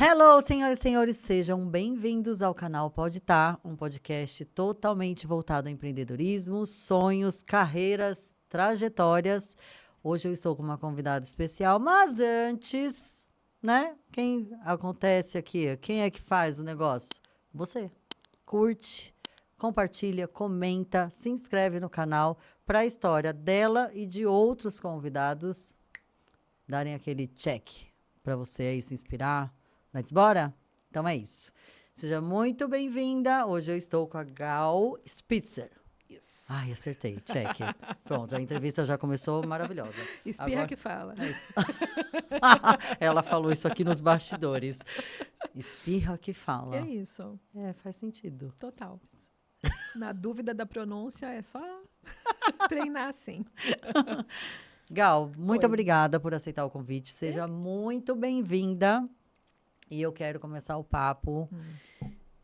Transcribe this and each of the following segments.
Hello, senhoras e senhores, sejam bem-vindos ao canal Pode Tá, um podcast totalmente voltado ao empreendedorismo, sonhos, carreiras, trajetórias. Hoje eu estou com uma convidada especial, mas antes, né? Quem acontece aqui? Quem é que faz o negócio? Você. Curte, compartilha, comenta, se inscreve no canal para a história dela e de outros convidados darem aquele check para você aí se inspirar. Let's bora? Então é isso. Seja muito bem-vinda. Hoje eu estou com a Gal Spitzer. Isso. Ai, acertei. Check. Pronto, a entrevista já começou maravilhosa. Espirra Agora... que fala. É isso. Ela falou isso aqui nos bastidores. Espirra que fala. É isso. É, faz sentido. Total. Na dúvida da pronúncia, é só treinar assim. Gal, muito Oi. obrigada por aceitar o convite. Seja muito bem-vinda. E eu quero começar o papo,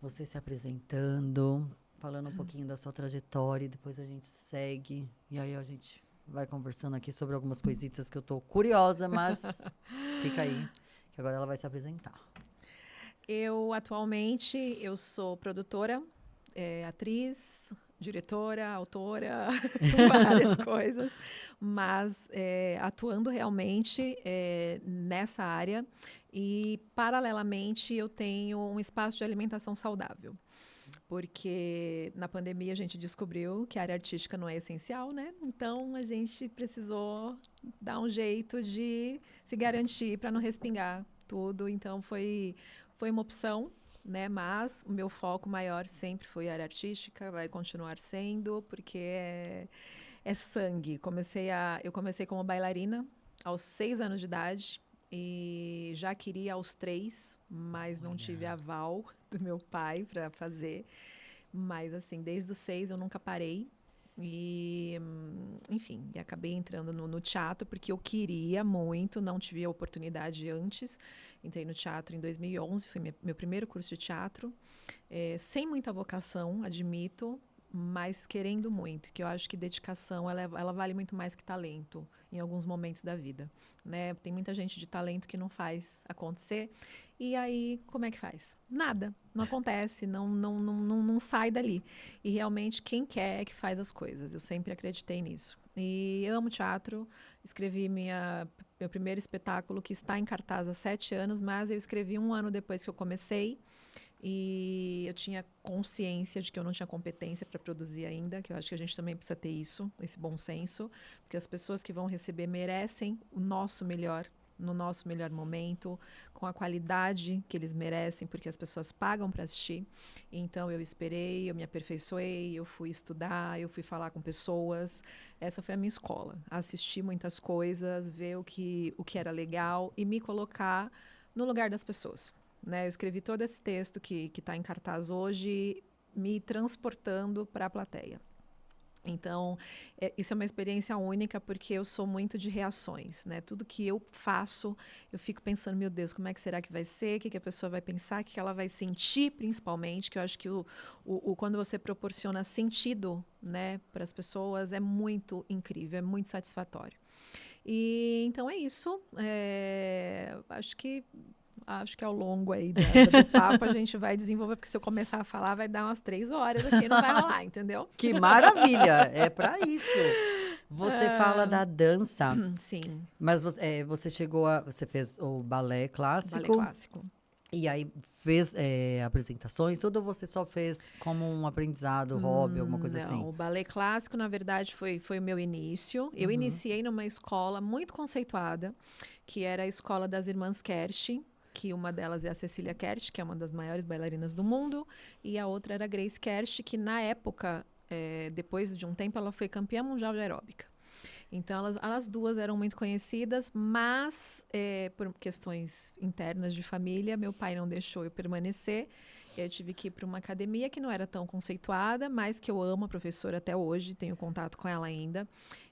você se apresentando, falando um pouquinho da sua trajetória, e depois a gente segue. E aí a gente vai conversando aqui sobre algumas coisitas que eu tô curiosa, mas fica aí, que agora ela vai se apresentar. Eu, atualmente, eu sou produtora, atriz, diretora, autora, várias coisas, mas atuando realmente nessa área e, paralelamente, eu tenho um espaço de alimentação saudável. Porque na pandemia a gente descobriu que a área artística não é essencial, né? Então a gente precisou dar um jeito de se garantir para não respingar tudo. Então foi uma opção, né? Mas o meu foco maior sempre foi a área artística, vai continuar sendo, porque é sangue. Eu comecei como bailarina aos 6 anos de idade. E já queria aos 3, mas não tive aval do meu pai para fazer. Mas, assim, desde os 6 eu nunca parei. E, enfim, e acabei entrando no teatro porque eu queria muito, não tive a oportunidade antes. Entrei no teatro em 2011, foi meu primeiro curso de teatro. Sem muita vocação, admito, mas querendo muito, que eu acho que dedicação ela vale muito mais que talento em alguns momentos da vida, né? Tem muita gente de talento que não faz acontecer, e aí como é que faz? Nada, não acontece, não sai dali. E realmente quem quer é que faz as coisas, eu sempre acreditei nisso. E amo teatro, escrevi meu primeiro espetáculo que está em cartaz há 7 anos, mas eu escrevi 1 ano depois que eu comecei. E eu tinha consciência de que eu não tinha competência para produzir ainda, que eu acho que a gente também precisa ter isso, esse bom senso, porque as pessoas que vão receber merecem o nosso melhor, no nosso melhor momento, com a qualidade que eles merecem, porque as pessoas pagam para assistir. Então eu esperei, eu me aperfeiçoei, eu fui estudar, eu fui falar com pessoas. Essa foi a minha escola. Assistir muitas coisas, ver o que era legal e me colocar no lugar das pessoas. Né, eu escrevi todo esse texto que está em cartaz hoje, me transportando para a plateia. Então, isso é uma experiência única, porque eu sou muito de reações. Né? Tudo que eu faço, eu fico pensando, meu Deus, como é que será que vai ser? O que a pessoa vai pensar? O que ela vai sentir, principalmente? Que eu acho que quando você proporciona sentido, né, para as pessoas, é muito incrível, é muito satisfatório. E então é isso. Acho que ao longo aí do papo a gente vai desenvolver, porque se eu começar a falar vai dar umas 3 horas aqui, não vai rolar, entendeu? Que maravilha! É para isso. Você fala da dança. Sim. Mas você você fez o balé clássico. Balé clássico. E aí fez apresentações, ou você só fez como um aprendizado, hobby, alguma coisa assim? Não, o balé clássico, na verdade, foi o meu início. Eu iniciei numa escola muito conceituada, que era a escola das Irmãs Kersh, que uma delas é a Cecília Kersh, que é uma das maiores bailarinas do mundo, e a outra era a Grace Kersh, que na época, depois de um tempo, ela foi campeã mundial de aeróbica. Então, elas duas eram muito conhecidas, mas por questões internas de família, meu pai não deixou eu permanecer. Eu tive que ir para uma academia que não era tão conceituada, mas que eu amo a professora até hoje, tenho contato com ela ainda,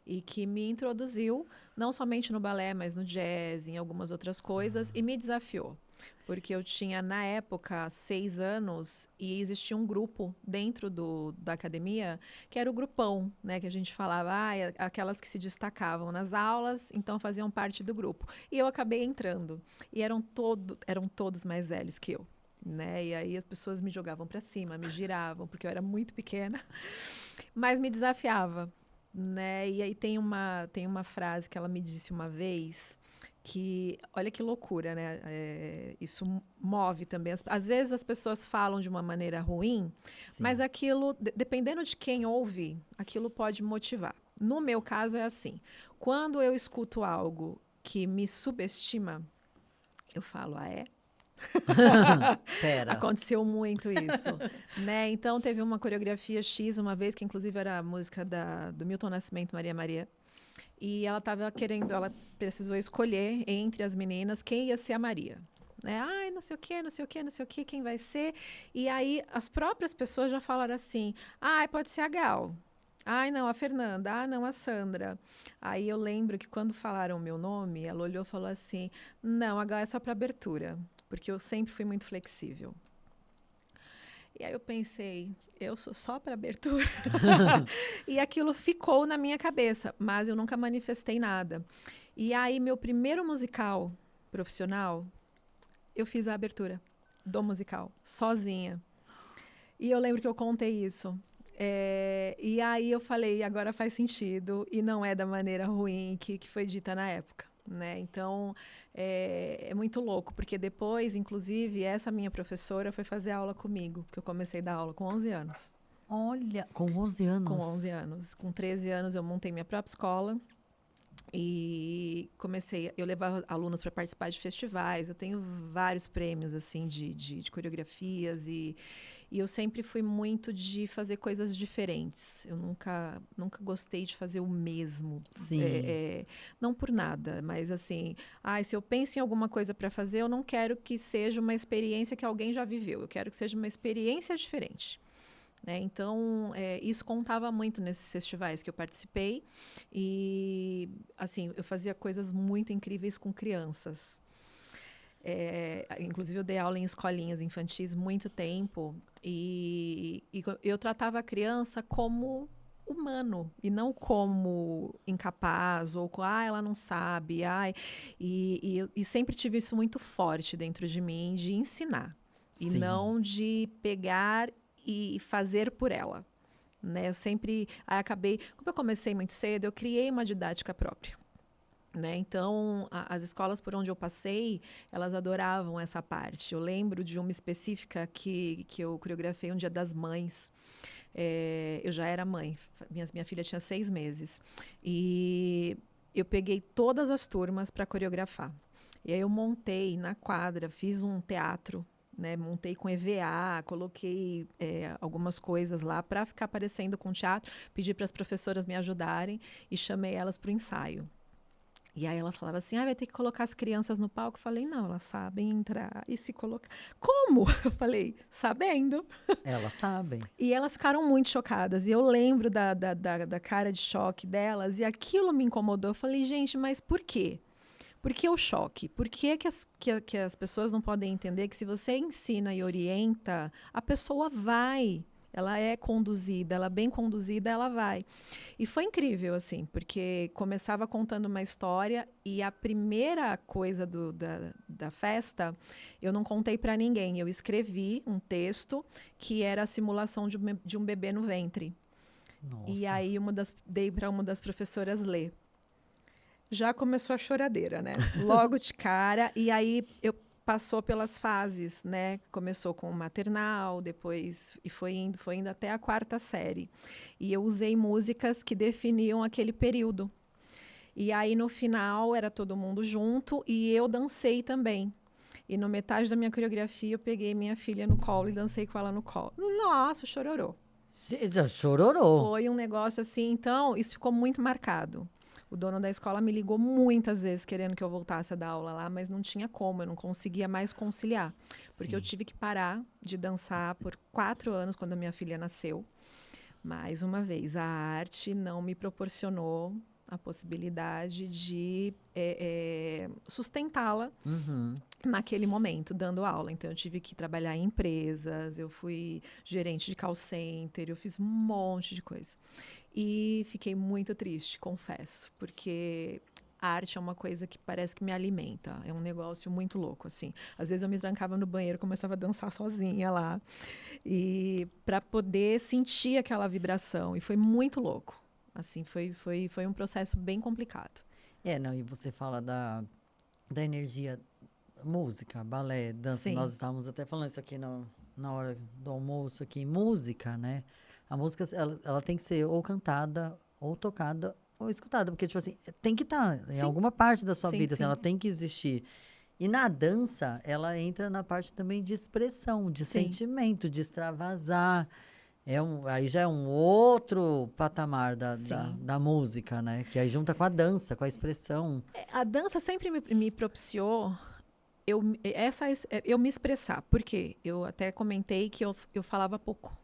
e que me introduziu, não somente no balé, mas no jazz, em algumas outras coisas, e me desafiou. Porque eu tinha, na época, 6 anos e existia um grupo dentro da academia que era o grupão, né? Que a gente falava, aquelas que se destacavam nas aulas, então faziam parte do grupo. E eu acabei entrando. E eram todos mais velhos que eu. Né? E aí as pessoas me jogavam para cima, me giravam, porque eu era muito pequena, mas me desafiava, né? E aí tem uma frase que ela me disse uma vez que, olha que loucura, né? Isso move também. Às vezes as pessoas falam de uma maneira ruim, mas aquilo, dependendo de quem ouve, aquilo pode motivar. No meu caso é assim, quando eu escuto algo que me subestima, eu falo, é? Pera. Aconteceu muito isso, né? Então teve uma coreografia X uma vez que inclusive era a música do Milton Nascimento, Maria Maria, e ela ela precisou escolher entre as meninas quem ia ser a Maria, né? Ai, não sei o quê, não sei o quê, não sei o quê, quem vai ser? E aí as próprias pessoas já falaram assim: "Ai, pode ser a Gal". Ai, não, a Fernanda. Ah, não, a Sandra. Aí eu lembro que quando falaram o meu nome, ela olhou e falou assim: "Não, a Gal é só para abertura", porque eu sempre fui muito flexível. E aí eu pensei, eu sou só para abertura. E aquilo ficou na minha cabeça, mas eu nunca manifestei nada. E aí meu primeiro musical profissional, eu fiz a abertura do musical, sozinha. E eu lembro que eu contei isso. E aí eu falei, agora faz sentido, e não é da maneira ruim que foi dita na época. Né? Então, é muito louco, porque depois, inclusive, essa minha professora foi fazer aula comigo, que eu comecei a dar aula com 11 anos. Olha, com 11 anos? Com 11 anos. Com 13 anos, eu montei minha própria escola e eu levava alunos para participar de festivais, eu tenho vários prêmios, assim, de coreografias e eu sempre fui muito de fazer coisas diferentes. Eu nunca gostei de fazer o mesmo. Sim. Não por nada, mas assim, se eu penso em alguma coisa para fazer, eu não quero que seja uma experiência que alguém já viveu. Eu quero que seja uma experiência diferente. Né? Então, isso contava muito nesses festivais que eu participei. E, assim, eu fazia coisas muito incríveis com crianças. Inclusive, eu dei aula em escolinhas infantis muito tempo. E eu tratava a criança como humano e não como incapaz ou ela não sabe. E sempre tive isso muito forte dentro de mim, de ensinar. Sim. E não de pegar e fazer por ela. Né? Eu sempre como eu comecei muito cedo, eu criei uma didática própria. Né? Então, as escolas por onde eu passei, elas adoravam essa parte. Eu lembro de uma específica que eu coreografei um Dia das Mães. Eu já era mãe, minha filha tinha 6 meses. E eu peguei todas as turmas para coreografar. E aí eu montei na quadra, fiz um teatro, né? Montei com EVA, coloquei algumas coisas lá para ficar parecendo com teatro. Pedi para as professoras me ajudarem e chamei elas para o ensaio. E aí elas falavam assim, vai ter que colocar as crianças no palco. Eu falei, não, elas sabem entrar e se colocar. Como? Eu falei, sabendo. Elas sabem. E elas ficaram muito chocadas. E eu lembro da cara de choque delas. E aquilo me incomodou. Eu falei, gente, mas por quê? Por que o choque? Por que as pessoas não podem entender que se você ensina e orienta, a pessoa vai. Ela é conduzida, ela é bem conduzida, ela vai. E foi incrível, assim, porque começava contando uma história e a primeira coisa da festa, eu não contei para ninguém. Eu escrevi um texto que era a simulação de um bebê no ventre. Nossa. E aí dei para uma das professoras ler. Já começou a choradeira, né? Logo de cara. E aí passou pelas fases, né? Começou com o maternal, depois e foi indo até a 4ª série. E eu usei músicas que definiam aquele período. E aí no final era todo mundo junto e eu dancei também. E no metade da minha coreografia eu peguei minha filha no colo e dancei com ela no colo. Nossa, chororô. Chororô. Foi um negócio assim, então isso ficou muito marcado. O dono da escola me ligou muitas vezes querendo que eu voltasse a dar aula lá, mas não tinha como, eu não conseguia mais conciliar. Porque Sim. eu tive que parar de dançar por 4 anos quando a minha filha nasceu. Mais uma vez, a arte não me proporcionou a possibilidade de sustentá-la Uhum. naquele momento, dando aula. Então, eu tive que trabalhar em empresas, eu fui gerente de call center, eu fiz um monte de coisa. E fiquei muito triste, confesso, porque a arte é uma coisa que parece que me alimenta. É um negócio muito louco, assim. Às vezes eu me trancava no banheiro, começava a dançar sozinha lá, e para poder sentir aquela vibração. E foi muito louco. Assim, foi um processo bem complicado. Não, e você fala da energia, música, balé, dança. Sim, Nós estávamos até falando isso aqui na hora do almoço, aqui, música, né? A música, ela tem que ser ou cantada, ou tocada, ou escutada, porque, tipo assim, tem que estar em sim, alguma parte da sua sim, vida, assim, ela sim, tem que existir. E na dança, ela entra na parte também de expressão, de sim. sentimento, de extravasar. Aí já é um outro patamar Sim. da música, né? Que aí junta com a dança, com a expressão. A dança sempre me propiciou eu me expressar. Por quê? Eu até comentei que eu falava pouco,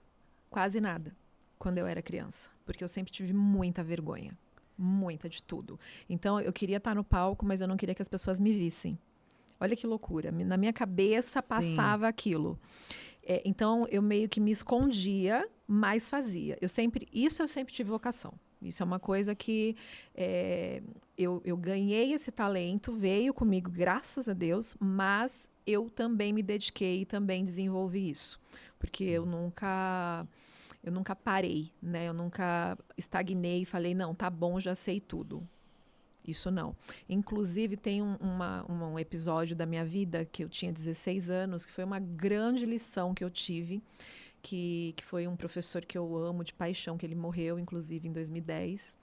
quase nada, quando eu era criança. Porque eu sempre tive muita vergonha. Muita de tudo. Então, eu queria estar no palco, mas eu não queria que as pessoas me vissem. Olha que loucura. Na minha cabeça Sim, passava aquilo. Então, eu meio que me escondia, mas fazia. Isso eu sempre tive vocação. Isso é uma coisa que eu ganhei esse talento, veio comigo, graças a Deus, mas eu também me dediquei e também desenvolvi isso. Porque sim. eu nunca parei, né? Eu nunca estagnei e falei, não, tá bom, já sei tudo. Isso não. Inclusive, tem um episódio da minha vida que eu tinha 16 anos, que foi uma grande lição que eu tive, que foi um professor que eu amo de paixão, que ele morreu, inclusive, em 2010.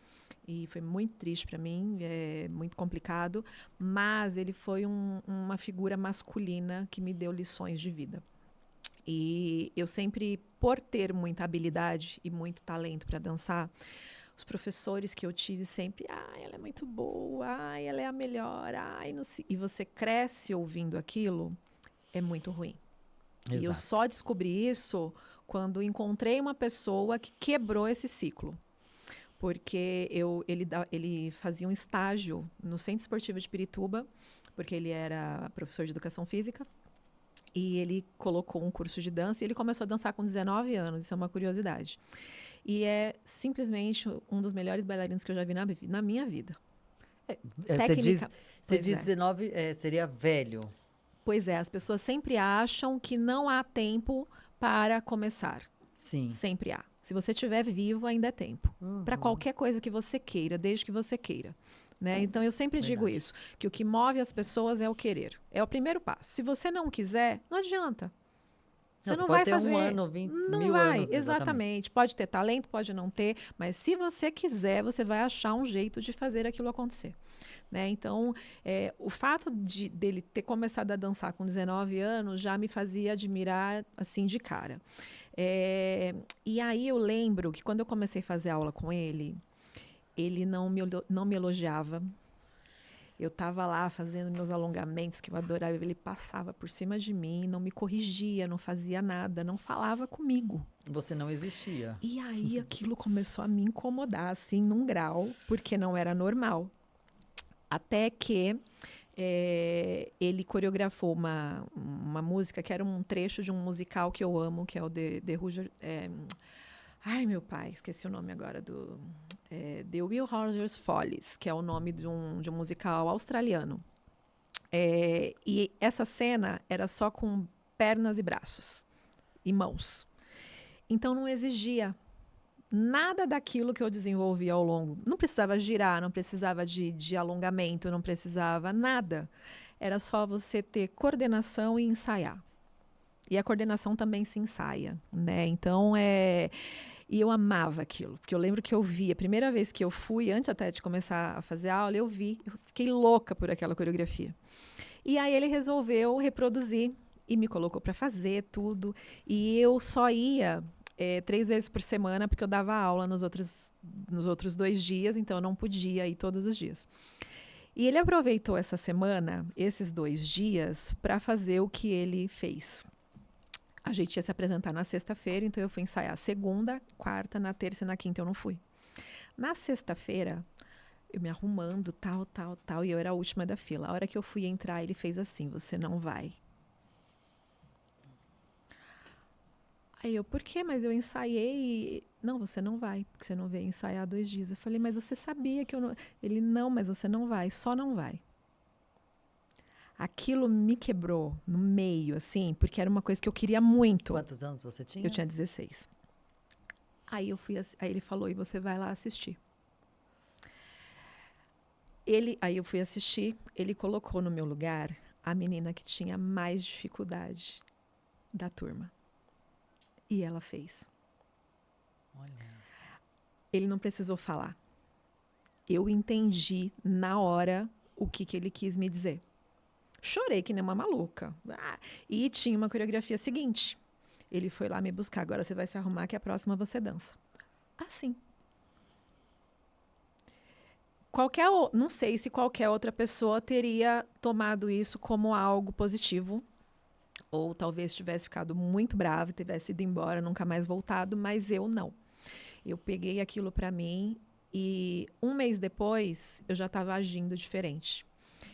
E foi muito triste para mim, muito complicado, mas ele foi uma figura masculina que me deu lições de vida. E eu sempre, por ter muita habilidade e muito talento para dançar, os professores que eu tive sempre, ela é muito boa, ela é a melhor, não sei. E você cresce ouvindo aquilo, é muito ruim. E eu Exato. só descobri isso quando encontrei uma pessoa que quebrou esse ciclo. Porque ele fazia um estágio no Centro Esportivo de Pirituba, porque ele era professor de educação física, e ele colocou um curso de dança e ele começou a dançar com 19 anos, isso é uma curiosidade. E é simplesmente um dos melhores bailarinos que eu já vi na minha vida. Você diz, Técnica, você pois diz é. 19, seria velho. Pois é, as pessoas sempre acham que não há tempo para começar. Sim. Sempre há. Se você estiver vivo, ainda é tempo. Para Uhum. qualquer coisa que você queira, desde que você queira. Né? Então, eu sempre digo Verdade. isso, que o que move as pessoas é o querer. É o primeiro passo. Se você não quiser, não adianta. Não, Você você não pode vai ter um fazer. ano, 20, Não 1000 anos, vai, exatamente. exatamente. Pode ter talento, pode não ter, mas se você quiser, você vai achar um jeito de fazer aquilo acontecer. Né? Então, o fato dele ter começado a dançar com 19 anos já me fazia admirar assim de cara. E aí eu lembro que quando eu comecei a fazer aula com ele não me elogiava. Eu estava lá fazendo meus alongamentos, que eu adorava. Ele passava por cima de mim, não me corrigia, não fazia nada, não falava comigo. Você não existia. E aí aquilo começou a me incomodar, assim, num grau, porque não era normal. Até que ele coreografou uma música que era um trecho de um musical que eu amo, que é o The Rouge. Ai, meu pai, esqueci o nome agora do. The Will Rogers Follies, que é o nome de um musical australiano. E essa cena era só com pernas e braços e mãos. Então não exigia nada daquilo que eu desenvolvi ao longo. Não precisava girar, não precisava de alongamento, não precisava nada. Era só você ter coordenação e ensaiar. E a coordenação também se ensaia, né? Então, e eu amava aquilo, porque eu lembro que eu vi, a primeira vez que eu fui, antes até de começar a fazer aula, eu fiquei louca por aquela coreografia. E aí ele resolveu reproduzir e me colocou para fazer tudo. E eu só ia 3 vezes por semana, porque eu dava aula nos outros 2 dias, então eu não podia ir todos os dias. E ele aproveitou essa semana, esses 2 dias, para fazer o que ele fez. A gente ia se apresentar na sexta-feira, então eu fui ensaiar segunda, quarta, na terça e na quinta eu não fui. Na sexta-feira, Eu me arrumando, tal, e eu era a última da fila. A hora que eu fui entrar, ele fez assim: você não vai. Aí eu, por quê? Mas eu ensaiei. Não, você não vai, porque você não veio ensaiar 2 dias. Eu falei, mas você sabia que eu não. Ele, não, mas você não vai, só não vai. Aquilo me quebrou no meio, assim, porque era uma coisa que eu queria muito. Quantos anos você tinha? Eu tinha 16. Aí aí ele falou, e você vai lá assistir. Aí eu fui assistir, ele colocou no meu lugar a menina que tinha mais dificuldade da turma. E ela fez. Olha. Ele não precisou falar. Eu entendi na hora o que ele quis me dizer. Chorei que nem uma maluca. E tinha uma coreografia seguinte. Ele foi lá me buscar. Agora você vai se arrumar que a próxima você dança. Assim. Não sei se qualquer outra pessoa teria tomado isso como algo positivo. Ou talvez tivesse ficado muito bravo, tivesse ido embora, nunca mais voltado. Mas eu não. Eu peguei aquilo para mim e 1 mês depois eu já estava agindo diferente.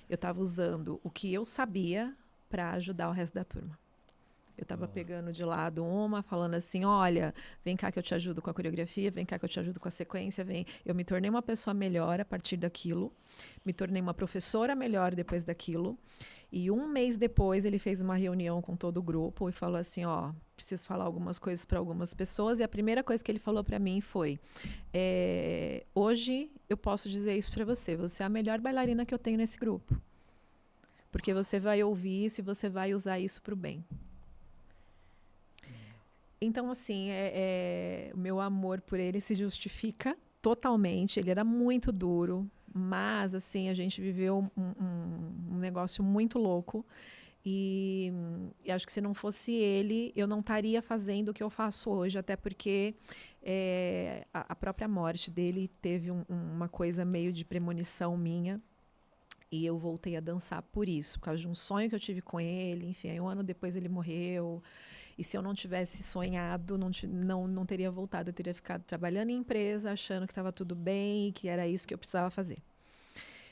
Eu estava usando o que eu sabia para ajudar o resto da turma. Eu estava pegando de lado falando assim, olha, vem cá que eu te ajudo com a coreografia, vem cá que eu te ajudo com a sequência, vem. Eu me tornei uma pessoa melhor a partir daquilo, me tornei uma professora melhor depois daquilo. E 1 mês depois ele fez uma reunião com todo o grupo e falou assim, preciso falar algumas coisas para algumas pessoas. E a primeira coisa que ele falou para mim foi, hoje eu posso dizer isso para você, você é a melhor bailarina que eu tenho nesse grupo. Porque você vai ouvir isso e você vai usar isso para o bem. Então, assim, o meu amor por ele se justifica totalmente. Ele era muito duro, mas, assim, a gente viveu um negócio muito louco. E acho que se não fosse ele, eu não estaria fazendo o que eu faço hoje, até porque a própria morte dele teve uma coisa meio de premonição minha. E eu voltei a dançar por isso, por causa de um sonho que eu tive com ele. Enfim, aí 1 ano depois ele morreu. E se eu não tivesse sonhado, não teria voltado. Eu teria ficado trabalhando em empresa, achando que estava tudo bem e que era isso que eu precisava fazer.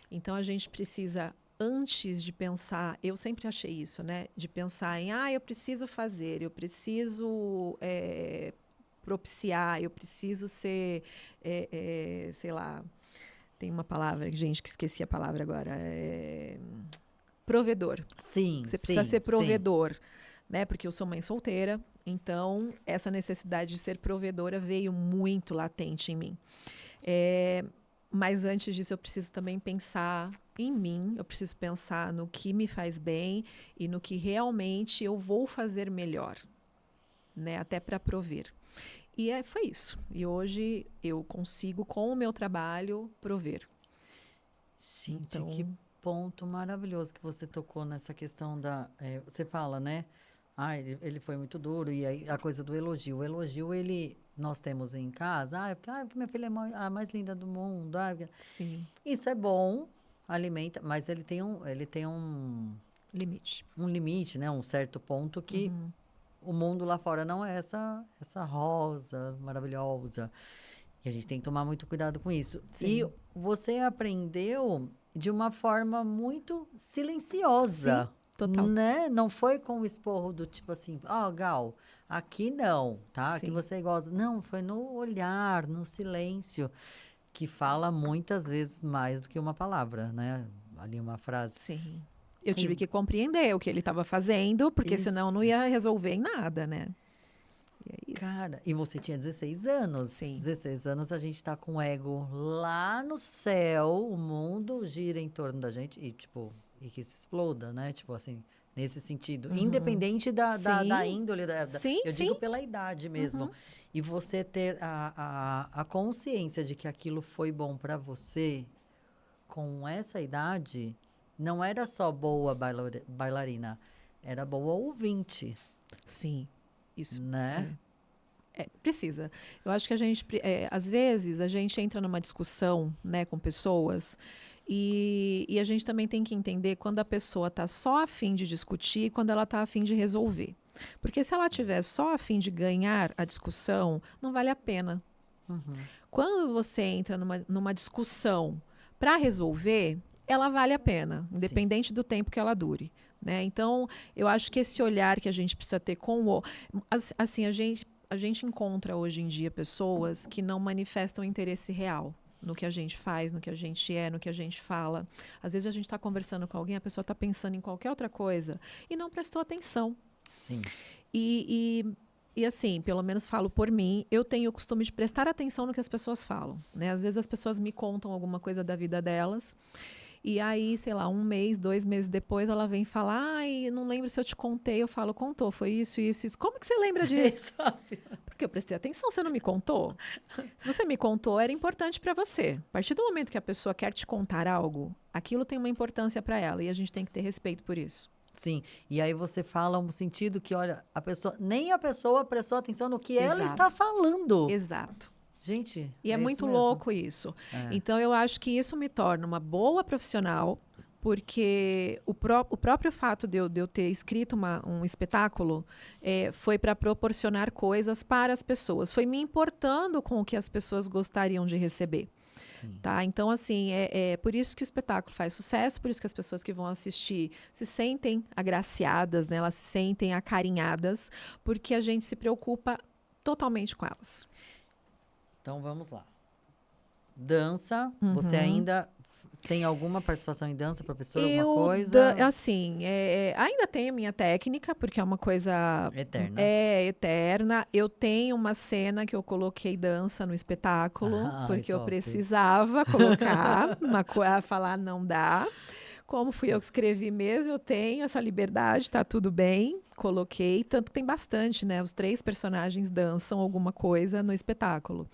Então, a gente precisa, antes de pensar... Eu sempre achei isso, né? De pensar em, eu preciso fazer, eu preciso propiciar, eu preciso ser, sei lá... Tem uma palavra, gente, que esqueci a palavra agora. Provedor. Sim, Você precisa ser provedor. Né? Porque eu sou mãe solteira, então essa necessidade de ser provedora veio muito latente em mim. Mas antes disso, eu preciso também pensar em mim, eu preciso pensar no que me faz bem e no que realmente eu vou fazer melhor, né? Até para prover. E foi isso. E hoje eu consigo, com o meu trabalho, prover. Gente, então... que ponto maravilhoso que você tocou nessa questão da... você fala, né? Ele foi muito duro. E aí, a coisa do elogio. O elogio, nós temos em casa. Porque minha filha é a mais linda do mundo. Sim. Isso é bom, alimenta, mas ele tem um limite. Um limite, né? Um certo ponto que o mundo lá fora não é essa rosa maravilhosa. E a gente tem que tomar muito cuidado com isso. Sim. E você aprendeu de uma forma muito silenciosa. Sim. Total. Né? Não foi com o esporro do tipo assim, Gal, aqui não, tá? Sim. Aqui você gosta. Não, foi no olhar, no silêncio, que fala muitas vezes mais do que uma palavra, né? Ali uma frase. Sim. Eu tive que compreender o que ele estava fazendo, porque senão não ia resolver em nada, né? E é isso. Cara, e você tinha 16 anos. Sim. 16 anos a gente tá com o ego lá no céu, o mundo gira em torno da gente e, tipo... E que se exploda, né? Tipo assim, nesse sentido. Independente da índole. Eu digo pela idade mesmo. E você ter a consciência de que aquilo foi bom para você, com essa idade, não era só boa bailarina. Era boa ouvinte. Sim, isso. Né? Precisa. Eu acho que a gente... às vezes, a gente entra numa discussão, né, com pessoas... E a gente também tem que entender quando a pessoa está só a fim de discutir e quando ela está a fim de resolver. Porque se ela estiver só a fim de ganhar a discussão, não vale a pena. Quando você entra numa discussão para resolver, ela vale a pena, independente do tempo que ela dure. Né? Então, eu acho que esse olhar que a gente precisa ter com o... Assim, a gente encontra hoje em dia pessoas que não manifestam interesse real no que a gente faz, no que a gente é, no que a gente fala. Às vezes a gente está conversando com alguém, a pessoa está pensando em qualquer outra coisa e não prestou atenção. Sim. E assim, pelo menos falo por mim, eu tenho o costume de prestar atenção no que as pessoas falam. Né? Às vezes as pessoas me contam alguma coisa da vida delas. E aí, sei lá, 1 mês, 2 meses depois, ela vem falar, ai, não lembro se eu te contei. Eu falo, contou, foi isso, isso, isso. Como que você lembra disso? Porque eu prestei atenção, você não me contou? Se você me contou, era importante para você. A partir do momento que a pessoa quer te contar algo, aquilo tem uma importância para ela e a gente tem que ter respeito por isso. Sim, e aí você fala no sentido que, olha, nem a pessoa prestou atenção no que ela Exato. está falando. Exato. Gente, e é muito isso mesmo. louco isso. Então, eu acho que isso me torna uma boa profissional, porque o próprio fato de eu ter escrito um espetáculo foi para proporcionar coisas para as pessoas. Foi me importando com o que as pessoas gostariam de receber. Tá? Então, assim, é por isso que o espetáculo faz sucesso, por isso que as pessoas que vão assistir se sentem agraciadas, né? Elas se sentem acarinhadas, porque a gente se preocupa totalmente com elas. Então, vamos lá. Dança, você ainda tem alguma participação em dança, professora, alguma coisa? Assim, ainda tenho minha técnica, porque é uma coisa... Eterna. É eterna. Eu tenho uma cena que eu coloquei dança no espetáculo, porque eu precisava colocar, falar não dá. Como fui eu que escrevi mesmo, eu tenho essa liberdade, tá tudo bem, coloquei. Tanto que tem bastante, né? Os 3 personagens dançam alguma coisa no espetáculo.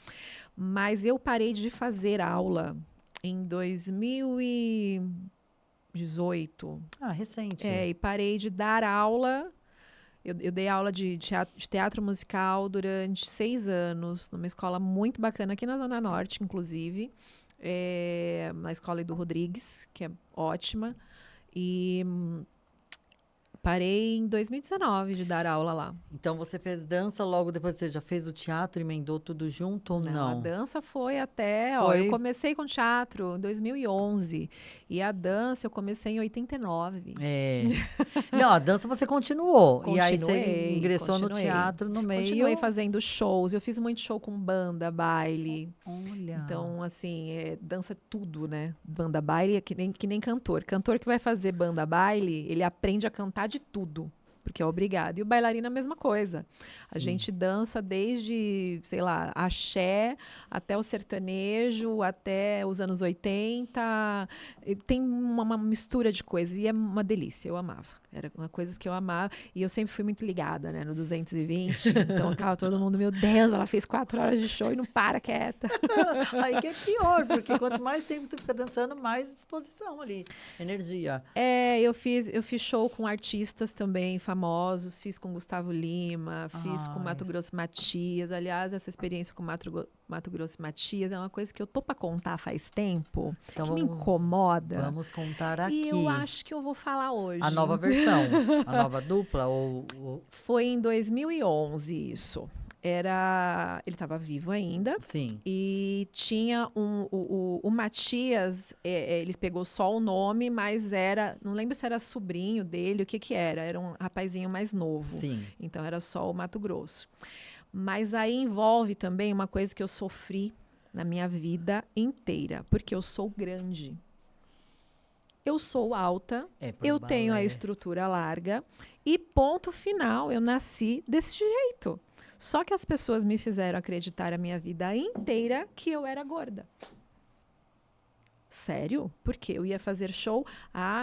Mas eu parei de fazer aula em 2018. Recente. E parei de dar aula. Eu dei aula de teatro musical durante 6 anos, numa escola muito bacana aqui na Zona Norte, inclusive. Na escola Edu Rodrigues, que é ótima. E parei em 2019 de dar aula lá. Então, você fez dança, logo depois você já fez o teatro, emendou tudo junto ou não? A dança foi até... eu comecei com teatro em 2011. E a dança eu comecei em 89. Não, a dança você continuou. E aí você ingressou no teatro no meio. Continuei fazendo shows. Eu fiz muito show com banda, baile. Olha. Então, assim, dança é tudo, né? Banda, baile é que nem cantor. Cantor que vai fazer banda, baile, ele aprende a cantar de tudo, porque é obrigado. E o bailarino é a mesma coisa. Sim. A gente dança desde, sei lá, axé, até o sertanejo, até os anos 80. Tem uma mistura de coisas e é uma delícia, eu amava. Era uma coisa que eu amava. E eu sempre fui muito ligada, né? No 220. Então, acaba todo mundo, meu Deus, ela fez 4 horas de show e não para quieta. Aí que é pior, porque quanto mais tempo você fica dançando, mais disposição ali, energia. Eu fiz show com artistas também famosos. Fiz com Gustavo Lima, fiz com Mato Grosso e Matias. Aliás, essa experiência com Mato Grosso e Matias é uma coisa que eu tô para contar faz tempo, então, que me incomoda. Vamos contar aqui. E eu acho que eu vou falar hoje. A nova versão, a nova dupla? Foi em 2011 isso. Ele estava vivo ainda. Sim. E tinha o Matias, ele pegou só o nome, mas não lembro se era sobrinho dele, o que era. Era um rapazinho mais novo. Sim. Então era só o Mato Grosso. Mas aí envolve também uma coisa que eu sofri na minha vida inteira, porque eu sou grande. Eu sou alta, eu tenho a estrutura larga e ponto final, eu nasci desse jeito. Só que as pessoas me fizeram acreditar a minha vida inteira que eu era gorda. Sério? Porque eu ia fazer show,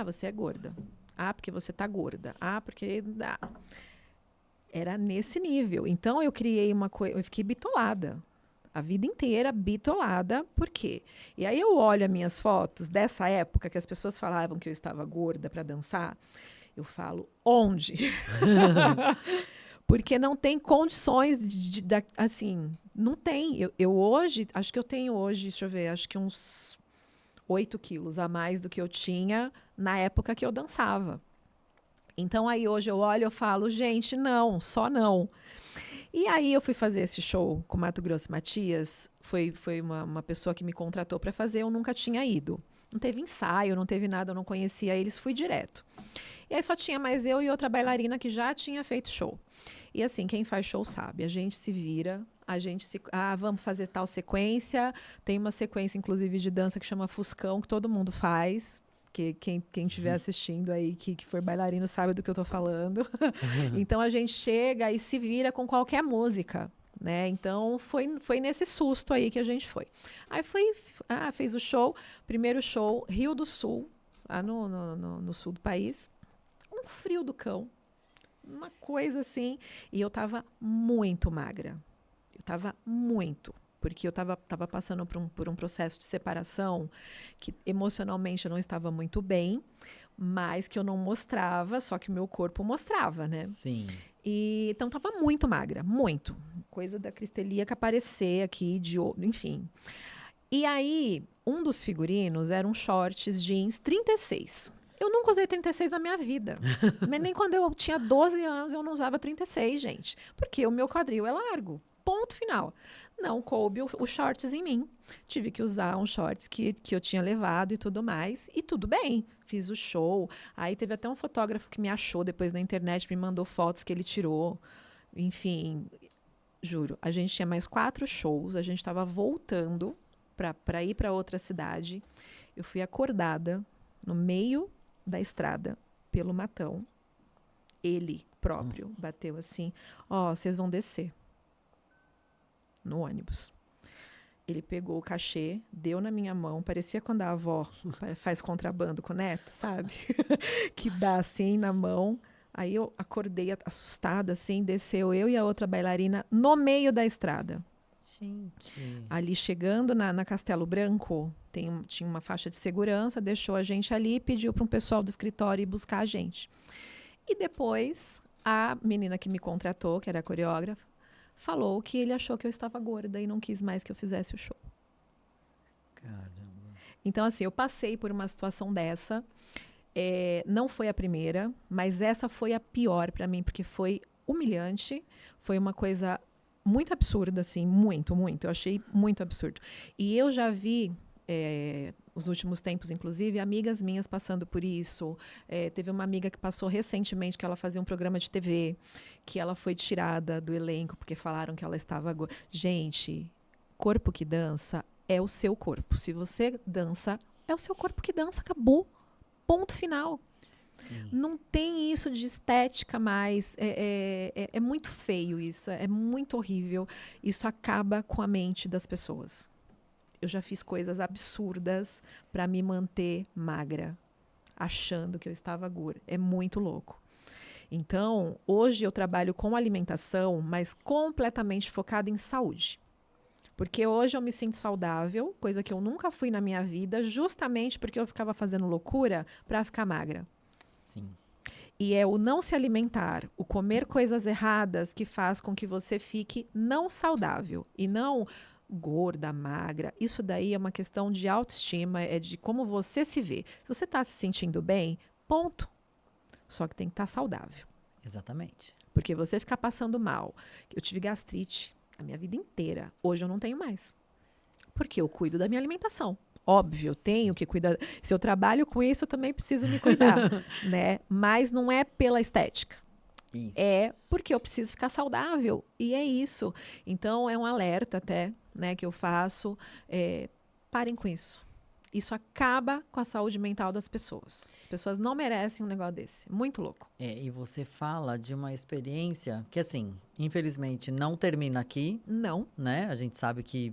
você é gorda. Porque você tá gorda. Porque... Era nesse nível. Então, eu criei uma coisa... Eu fiquei bitolada. A vida inteira bitolada. Por quê? E aí, eu olho as minhas fotos dessa época, que as pessoas falavam que eu estava gorda para dançar. Eu falo, onde? Porque não tem condições assim... Não tem. Eu hoje... Acho que eu tenho hoje, deixa eu ver, acho que uns 8 quilos a mais do que eu tinha na época que eu dançava. Então, aí hoje eu olho e eu falo, gente, não, só não. E aí eu fui fazer esse show com o Mato Grosso e Matias, foi uma pessoa que me contratou para fazer, eu nunca tinha ido. Não teve ensaio, não teve nada, eu não conhecia eles, fui direto. E aí só tinha mais eu e outra bailarina que já tinha feito show. E assim, quem faz show sabe, a gente se vira, vamos fazer tal sequência. Tem uma sequência, inclusive, de dança que chama Fuscão, que todo mundo faz. Que quem estiver assistindo aí, que for bailarino, sabe do que eu estou falando. Então a gente chega e se vira com qualquer música. Né? Então foi nesse susto aí que a gente foi. Aí fez o show, primeiro show, Rio do Sul, lá no sul do país. Um frio do cão. Uma coisa assim. E eu tava muito magra. Eu tava muito. Porque eu tava passando por um processo de separação que emocionalmente eu não estava muito bem, mas que eu não mostrava, só que o meu corpo mostava, né? Sim. E, então tava muito magra, muito. Coisa da cristelia que aparecer aqui, enfim. E aí, um dos figurinos eram shorts jeans 36. Eu nunca usei 36 na minha vida. Mas nem quando eu tinha 12 anos eu não usava 36, gente. Porque o meu quadril é largo. Ponto final. Não coube os shorts em mim. Tive que usar uns shorts que eu tinha levado e tudo mais. E tudo bem. Fiz o show. Aí teve até um fotógrafo que me achou depois na internet, me mandou fotos que ele tirou. Enfim, juro. A gente tinha mais 4 shows. A gente estava voltando para ir para outra cidade. Eu fui acordada no meio da estrada pelo Matão. Ele próprio bateu assim: ó, vocês vão descer no ônibus. Ele pegou o cachê, deu na minha mão, parecia quando a avó faz contrabando com o neto, sabe? Que dá assim na mão. Aí eu acordei assustada, assim, desceu eu e a outra bailarina no meio da estrada. Gente. Ali chegando na Castelo Branco, tinha uma faixa de segurança, deixou a gente ali e pediu para um pessoal do escritório ir buscar a gente. E depois, a menina que me contratou, que era a coreógrafa, falou que ele achou que eu estava gorda e não quis mais que eu fizesse o show. Caramba. Então, assim, eu passei por uma situação dessa. Não foi a primeira, mas essa foi a pior para mim, porque foi humilhante, foi uma coisa muito absurda, assim, muito, muito. Eu achei muito absurdo. E eu já vi, os últimos tempos, inclusive, amigas minhas passando por isso. Teve uma amiga que passou recentemente, que ela fazia um programa de TV, que ela foi tirada do elenco porque falaram que ela estava gorda. Gente, corpo que dança é o seu corpo. Se você dança, é o seu corpo que dança, acabou. Ponto final. Sim. Não tem isso de estética mais. É muito feio isso, é muito horrível. Isso acaba com a mente das pessoas. Eu já fiz coisas absurdas para me manter magra, achando que eu estava gorda. É muito louco. Então, hoje eu trabalho com alimentação, mas completamente focada em saúde. Porque hoje eu me sinto saudável, coisa que eu nunca fui na minha vida, justamente porque eu ficava fazendo loucura para ficar magra. Sim. E é o não se alimentar, o comer coisas erradas que faz com que você fique não saudável e não gorda, magra. Isso daí é uma questão de autoestima, é de como você se vê. Se você está se sentindo bem, ponto. Só que tem que estar saudável. Exatamente. Porque você ficar passando mal. Eu tive gastrite a minha vida inteira. Hoje eu não tenho mais. Porque eu cuido da minha alimentação. Óbvio, eu tenho que cuidar. Se eu trabalho com isso, eu também preciso me cuidar, né? Mas não é pela estética. Isso. É porque eu preciso ficar saudável. E é isso. Então, é um alerta até, né, que eu faço. Parem com isso. Isso acaba com a saúde mental das pessoas. As pessoas não merecem um negócio desse. Muito louco. E você fala de uma experiência que, assim, infelizmente não termina aqui, Não. né? A gente sabe que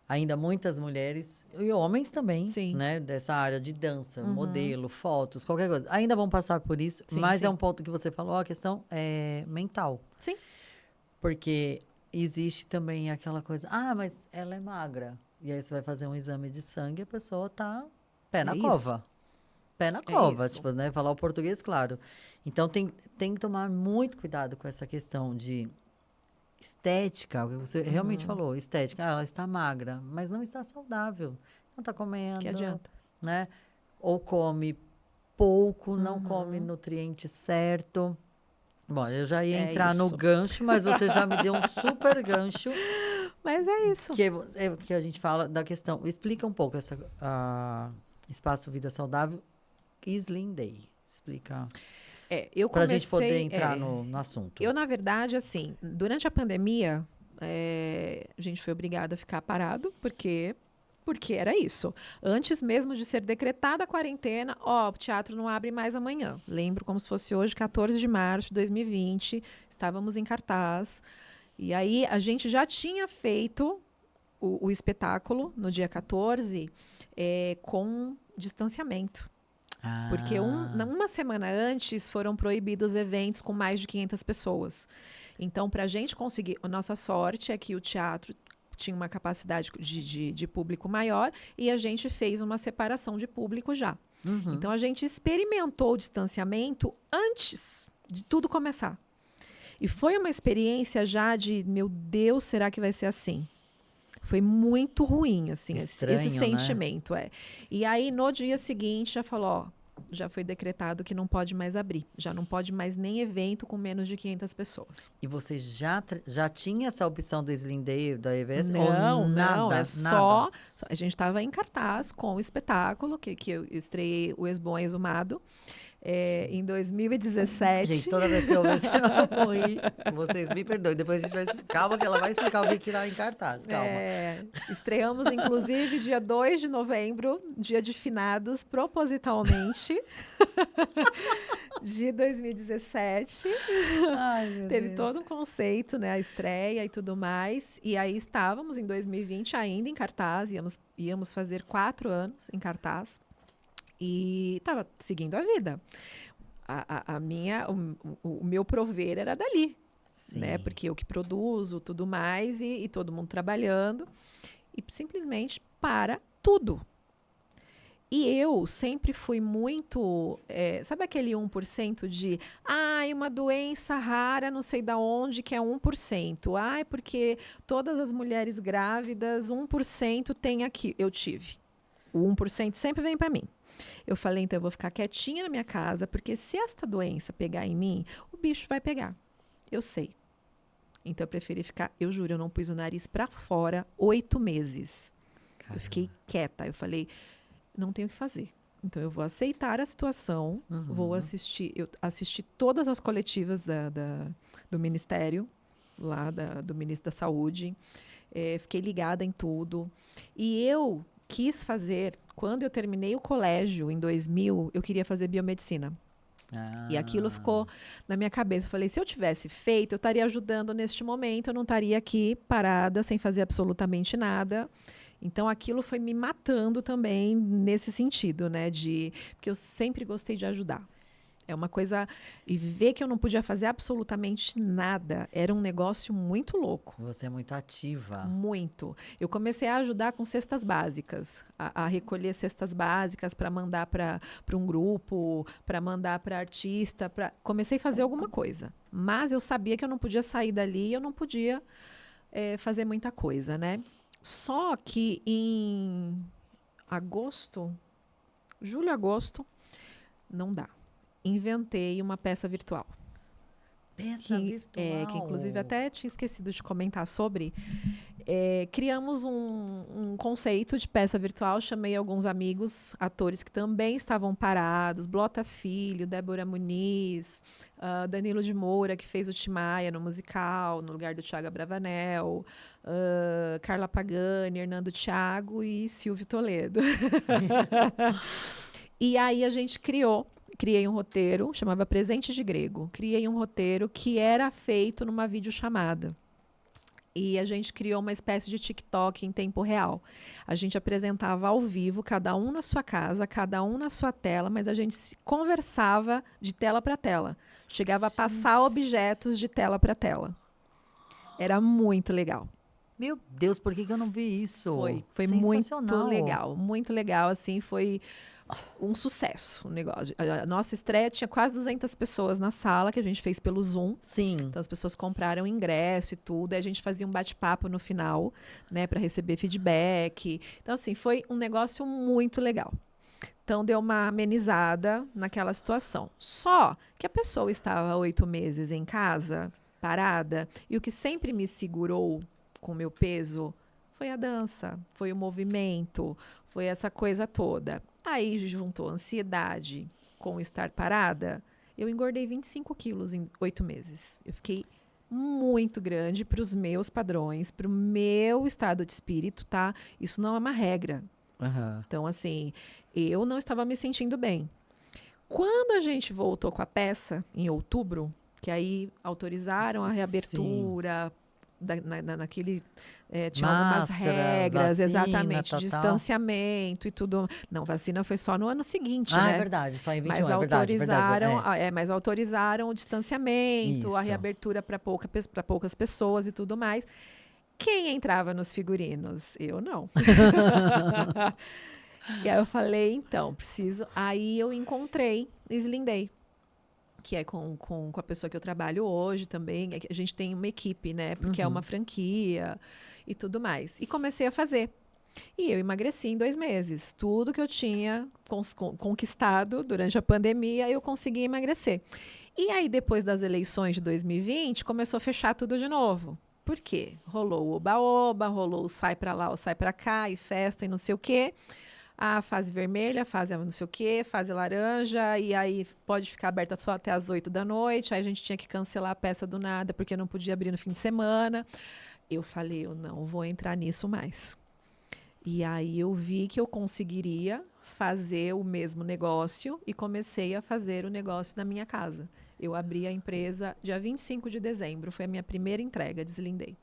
ainda muitas mulheres, e homens também, Sim. né? Dessa área de dança, Uhum. modelo, fotos, qualquer coisa. Ainda vão passar por isso, Sim, mas sim. é um ponto que você falou, a questão é mental. Sim. Porque existe também aquela coisa, mas ela é magra. E aí você vai fazer um exame de sangue e a pessoa tá pé na É cova. Pé na cova, isso. tipo, né? Falar o português, claro. Então, tem que tomar muito cuidado com essa questão de estética, o que você realmente falou, estética. Ela está magra, mas não está saudável. Não está comendo, Que adianta? né? Ou come pouco, não come nutriente certo. Bom, eu já ia É entrar no isso. gancho, mas você já me deu um super gancho, Mas é isso. que a gente fala da questão. Explica um pouco Espaço Vida Saudável e Slim Day. Explica. Eu Para a gente poder comecei. entrar no assunto. Eu, na verdade, assim, durante a pandemia, a gente foi obrigada a ficar parado, porque era isso. Antes mesmo de ser decretada a quarentena, o teatro não abre mais amanhã. Lembro como se fosse hoje, 14 de março de 2020, estávamos em cartaz. E aí a gente já tinha feito o espetáculo no dia 14 com distanciamento. Porque uma semana antes foram proibidos eventos com mais de 500 pessoas. Então, para a gente conseguir, a nossa sorte é que o teatro tinha uma capacidade de público maior e a gente fez uma separação de público já. Uhum. Então, a gente experimentou o distanciamento antes de tudo começar. E foi uma experiência já de, meu Deus, será que vai ser assim? Foi muito ruim, assim, Estranho, esse né? sentimento. E aí, no dia seguinte, já falou, já foi decretado que não pode mais abrir. Já não pode mais nem evento com menos de 500 pessoas. E você já tinha essa opção do Slim Day, da EVS? Não, ou nada, não, é nada? A gente estava em cartaz com o espetáculo, que eu estreiei o Ex-Bom Exumado, em 2017. Gente, toda vez que eu vejo eu vou rir, vocês me perdoem. Depois a gente vai calma que ela vai explicar o que está em cartaz, calma. Estreamos, inclusive, dia 2 de novembro, dia de finados, propositalmente, de 2017. Ai, meu Teve Deus. todo um conceito, né? A estreia e tudo mais. E aí estávamos em 2020 ainda em cartaz, íamos fazer 4 anos em cartaz. E estava seguindo a vida. O meu prover era dali, né? Porque eu que produzo, tudo mais, e todo mundo trabalhando. E simplesmente para tudo. E eu sempre fui muito... sabe aquele 1% de... uma doença rara, não sei da onde, que é 1%. Porque todas as mulheres grávidas, 1% tem aqui. Eu tive. O 1% sempre vem para mim. Eu falei, então eu vou ficar quietinha na minha casa, porque se esta doença pegar em mim, o bicho vai pegar. Eu sei. Então eu preferi ficar, eu juro, eu não pus o nariz para fora 8 meses. Caramba. Eu fiquei quieta. Eu falei, não tenho o que fazer. Então eu vou aceitar a situação, vou assistir. Eu assisti todas as coletivas do Ministério, lá do Ministro da Saúde. Fiquei ligada em tudo. E eu quis fazer, quando eu terminei o colégio, em 2000, eu queria fazer biomedicina. E aquilo ficou na minha cabeça. Eu falei, se eu tivesse feito, eu estaria ajudando neste momento, eu não estaria aqui parada, sem fazer absolutamente nada. Então, aquilo foi me matando também nesse sentido, né? Porque eu sempre gostei de ajudar. É uma coisa... E ver que eu não podia fazer absolutamente nada era um negócio muito louco. Você é muito ativa. Muito. Eu comecei a ajudar com cestas básicas, a recolher cestas básicas para mandar para um grupo, para mandar para artista. Comecei a fazer alguma coisa. Mas eu sabia que eu não podia sair dali, eu não podia fazer muita coisa, né? Só que em julho, agosto, não dá. Inventei uma peça virtual. Peça virtual? Que inclusive até tinha esquecido de comentar sobre. Criamos um conceito de peça virtual, chamei alguns amigos, atores que também estavam parados, Blota Filho, Débora Muniz, Danilo de Moura, que fez o Timaya no musical, no lugar do Thiago Abravanel, Carla Pagani, Hernando Thiago e Silvio Toledo. E aí a gente criei um roteiro, chamava Presente de Grego. Criei um roteiro que era feito numa videochamada. E a gente criou uma espécie de TikTok em tempo real. A gente apresentava ao vivo, cada um na sua casa, cada um na sua tela, mas a gente conversava de tela para tela. Chegava a passar objetos de tela para tela. Era muito legal. Meu Deus, por que eu não vi isso? Foi muito legal, assim, foi um sucesso o negócio. A nossa estreia tinha quase 200 pessoas na sala, que a gente fez pelo Zoom. Sim. Então as pessoas compraram ingresso e tudo, aí a gente fazia um bate-papo no final, né, para receber feedback. Então assim, foi um negócio muito legal. Então, deu uma amenizada naquela situação. Só que a pessoa estava 8 meses em casa, parada, e o que sempre me segurou com o meu peso foi a dança, foi o movimento, foi essa coisa toda. Aí juntou ansiedade com estar parada, eu engordei 25 quilos em 8 meses. Eu fiquei muito grande para os meus padrões, para o meu estado de espírito, tá? Isso não é uma regra. Aham. Então, assim, eu não estava me sentindo bem. Quando a gente voltou com a peça, em outubro, que aí autorizaram a Sim. reabertura, naquele. Tinha algumas Máscara, regras, vacina, exatamente, tal. distanciamento e tudo. Não, vacina foi só no ano seguinte, Ah, é né? verdade, só em 21, Mas é verdade, autorizaram, verdade. mas autorizaram o distanciamento, a Isso. reabertura para poucas pessoas e tudo mais. Quem entrava nos figurinos? Eu não. E aí eu falei, então, preciso. Aí eu encontrei Slim Day, que é com a pessoa que eu trabalho hoje também. A gente tem uma equipe, né? Porque é uma franquia e tudo mais. E comecei a fazer. E eu emagreci em 2 meses. Tudo que eu tinha conquistado durante a pandemia, eu consegui emagrecer. E aí, depois das eleições de 2020, começou a fechar tudo de novo. Por quê? Rolou o oba-oba, rolou o sai pra lá, o sai pra cá, e festa e não sei o quê. A fase vermelha, a fase não sei o quê, fase laranja, e aí pode ficar aberta só até as 8 da noite. Aí a gente tinha que cancelar a peça do nada, porque não podia abrir no fim de semana. Eu falei, eu não vou entrar nisso mais. E aí eu vi que eu conseguiria fazer o mesmo negócio e comecei a fazer o negócio na minha casa. Eu abri a empresa dia 25 de dezembro, foi a minha primeira entrega de Slim Day.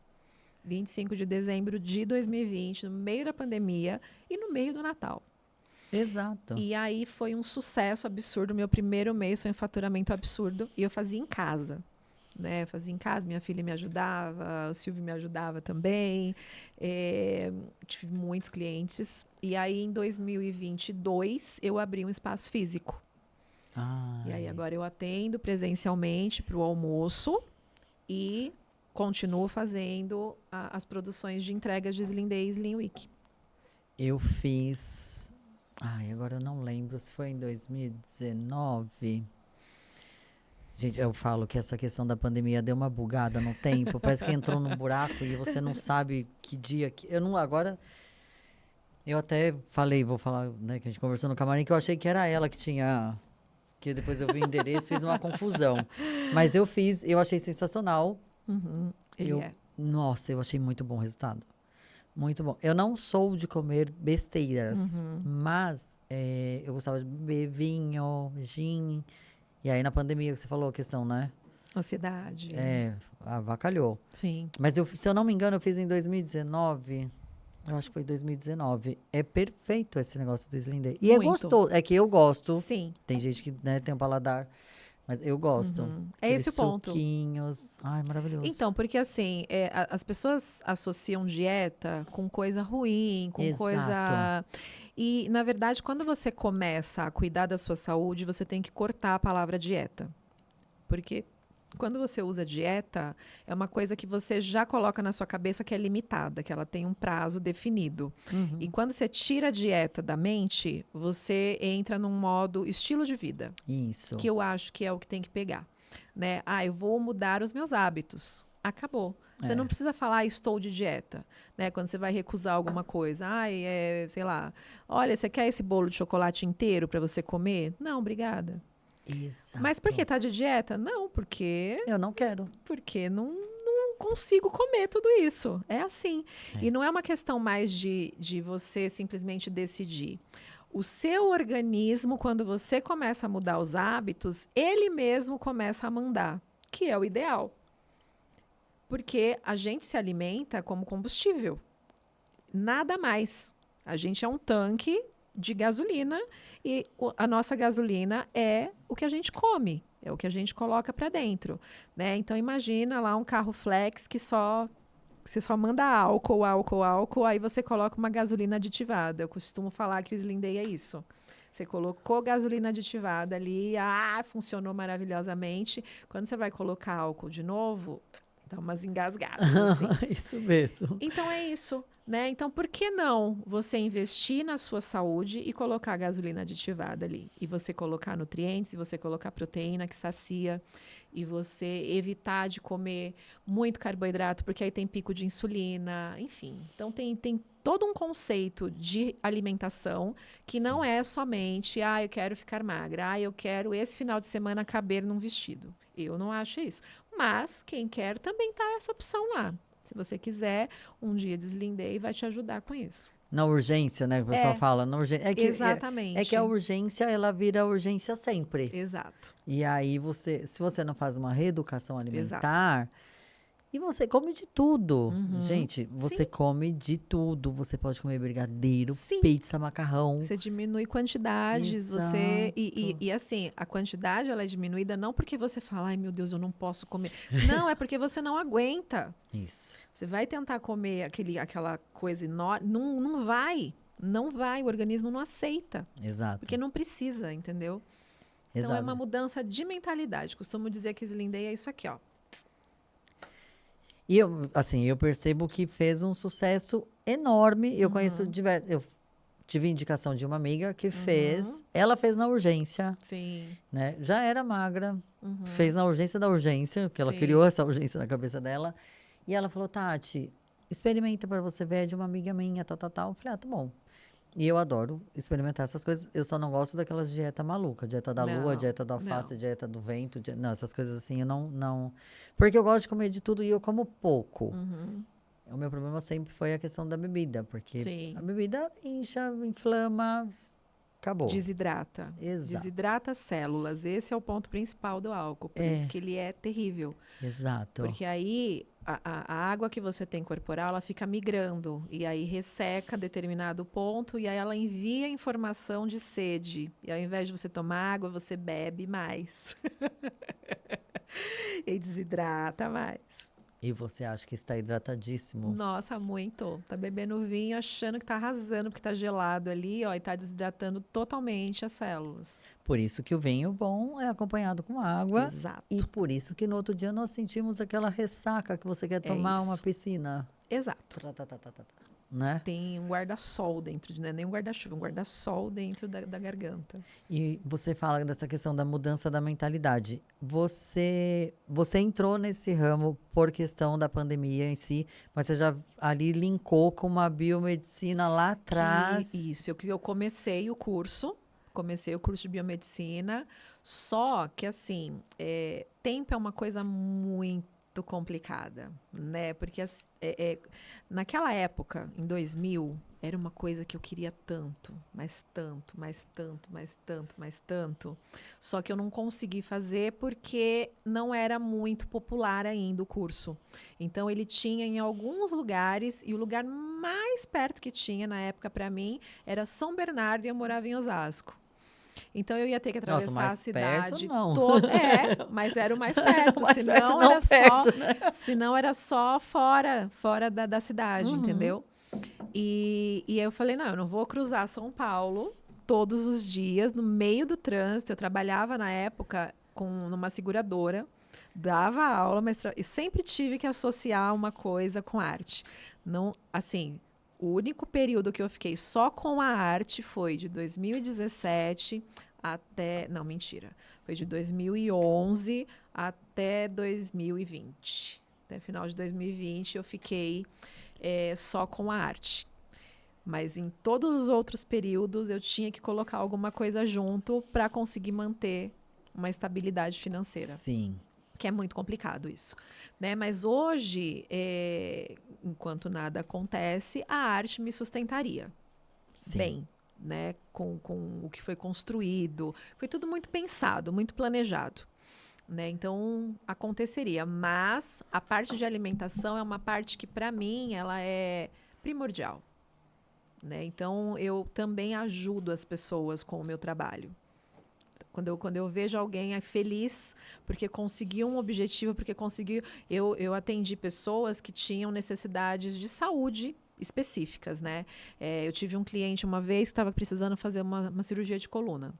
25 de dezembro de 2020, no meio da pandemia e no meio do Natal. Exato. E aí foi um sucesso absurdo. Meu primeiro mês foi um faturamento absurdo e eu fazia em casa. Né? Eu fazia em casa, minha filha me ajudava, o Silvio me ajudava também. Tive muitos clientes. E aí, em 2022, eu abri um espaço físico. E aí, agora eu atendo presencialmente para o almoço e continuo fazendo as produções de entregas de Slim Day e Slim Week. Eu fiz... agora eu não lembro se foi em 2019... Gente, eu falo que essa questão da pandemia deu uma bugada no tempo. Parece que entrou num buraco e você não sabe que dia que... Eu não... Agora... Eu até falei, vou falar, né, que a gente conversou no camarim, que eu achei que era ela que tinha... Que depois eu vi o endereço, fiz uma confusão. Mas eu fiz, eu achei sensacional. Nossa, eu achei muito bom o resultado. Muito bom. Eu não sou de comer besteiras, mas eu gostava de beber vinho, gin... E aí, na pandemia, que você falou a questão, né? Ansiedade. Avacalhou. Sim. Mas, se eu não me engano, eu fiz em 2019. Eu acho que foi 2019. É perfeito esse negócio do Slim Day. E Muito. é gostoso. É que eu gosto. Sim. Tem gente que, né, tem um paladar. Mas eu gosto. É esse o ponto. Suquinhos. Ai, maravilhoso. Então, porque assim, as pessoas associam dieta com coisa ruim, com coisa... E, na verdade, quando você começa a cuidar da sua saúde, você tem que cortar a palavra dieta. Porque quando você usa dieta, é uma coisa que você já coloca na sua cabeça que é limitada, que ela tem um prazo definido. E quando você tira a dieta da mente, você entra num modo estilo de vida. Isso. Que eu acho que é o que tem que pegar. Né? Eu vou mudar os meus hábitos. Acabou. Você não precisa falar, estou de dieta. Né? Quando você vai recusar alguma coisa. Sei lá. Olha, você quer esse bolo de chocolate inteiro para você comer? Não, obrigada. Exato. Mas por que tá de dieta? Não, porque... Eu não quero. Porque não consigo comer tudo isso. É assim. E não é uma questão mais de você simplesmente decidir. O seu organismo, quando você começa a mudar os hábitos, ele mesmo começa a mandar, que é o ideal. Porque a gente se alimenta como combustível. Nada mais. A gente é um tanque de gasolina e a nossa gasolina é o que a gente come, é o que a gente coloca para dentro. Né? Então, imagina lá um carro flex que você só manda álcool, aí você coloca uma gasolina aditivada. Eu costumo falar que o Slim Day é isso. Você colocou gasolina aditivada ali, funcionou maravilhosamente. Quando você vai colocar álcool de novo, Dá umas engasgadas, assim. Isso mesmo. Então é isso, né? Então por que não você investir na sua saúde e colocar gasolina aditivada ali? E você colocar nutrientes, e você colocar proteína que sacia, e você evitar de comer muito carboidrato, porque aí tem pico de insulina, enfim. Então tem todo um conceito de alimentação que não é somente, eu quero ficar magra, eu quero esse final de semana caber num vestido. Eu não acho isso. Mas quem quer também tá essa opção lá. Se você quiser, um dia Deslindei vai te ajudar com isso. Na urgência, né? Que o pessoal fala. Na urgência. Exatamente. É que a urgência, ela vira urgência sempre. Exato. E aí, se você não faz uma reeducação alimentar, e você come de tudo. Gente, você come de tudo. Você pode comer brigadeiro, pizza, macarrão. Você diminui quantidades. Exato. E assim, a quantidade ela é diminuída não porque você fala, ai meu Deus, eu não posso comer. Não, é porque você não aguenta. Isso. Você vai tentar comer aquela coisa enorme. Não vai. Não vai. O organismo não aceita. Exato. Porque não precisa, entendeu? Exato. Então é uma mudança de mentalidade. Costumo dizer que Deslindei é isso aqui, ó. E eu percebo que fez um sucesso enorme. Eu conheço eu tive indicação de uma amiga que fez. Ela fez na urgência. Sim. Né? Já era magra. Fez na urgência da urgência, que ela criou essa urgência na cabeça dela. E ela falou, Tati, experimenta para você ver, é de uma amiga minha, tal. Eu falei, tá bom. E eu adoro experimentar essas coisas. Eu só não gosto daquelas dieta maluca. Dieta da lua, dieta do alface, dieta do vento. Não, essas coisas assim, eu não... Porque eu gosto de comer de tudo e eu como pouco. O meu problema sempre foi a questão da bebida. Porque a bebida incha, inflama, acabou. Desidrata. Exato. Desidrata as células. Esse é o ponto principal do álcool. Por isso que ele é terrível. Exato. Porque aí... A água que você tem corporal, ela fica migrando. E aí resseca determinado ponto. E aí ela envia informação de sede. E ao invés de você tomar água, você bebe mais. E desidrata mais. E você acha que está hidratadíssimo? Nossa, muito. Tá bebendo vinho achando que tá arrasando, porque tá gelado ali, ó. E tá desidratando totalmente as células. Por isso que o vinho bom é acompanhado com água. Exato. E por isso que no outro dia nós sentimos aquela ressaca que você quer tomar uma piscina. Exato. Né? Tem um guarda-sol dentro, não é nem um guarda-chuva, um guarda-sol dentro da garganta. E você fala dessa questão da mudança da mentalidade. Você entrou nesse ramo por questão da pandemia em si, mas você já ali linkou com uma biomedicina lá atrás. Eu comecei o curso de biomedicina, só que assim, tempo é uma coisa muito complicada, né? Porque naquela época, em 2000, era uma coisa que eu queria tanto, mais tanto, mais tanto, mais tanto, mais tanto. Só que eu não consegui fazer porque não era muito popular ainda o curso. Então ele tinha em alguns lugares, e o lugar mais perto que tinha na época para mim era São Bernardo, e eu morava em Osasco. Então eu ia ter que atravessar a cidade toda. Mas era o mais perto. Senão era só fora da cidade, entendeu? E aí eu falei, não, eu não vou cruzar São Paulo todos os dias, no meio do trânsito. Eu trabalhava na época numa seguradora, dava aula, e sempre tive que associar uma coisa com arte. Não, assim... O único período que eu fiquei só com a arte foi de 2017 até... Não, mentira. Foi de 2011 até 2020. Até final de 2020 eu fiquei só com a arte. Mas em todos os outros períodos eu tinha que colocar alguma coisa junto para conseguir manter uma estabilidade financeira. Sim. Que é muito complicado isso, né? Mas hoje, enquanto nada acontece, a arte me sustentaria bem, né? Com o que foi construído. Foi tudo muito pensado, muito planejado, né? Então, aconteceria. Mas a parte de alimentação é uma parte que, para mim, ela é primordial, né? Então, eu também ajudo as pessoas com o meu trabalho. Quando eu vejo alguém feliz porque conseguiu um objetivo, porque conseguiu... Eu atendi pessoas que tinham necessidades de saúde específicas, né? Eu tive um cliente uma vez que estava precisando fazer uma cirurgia de coluna.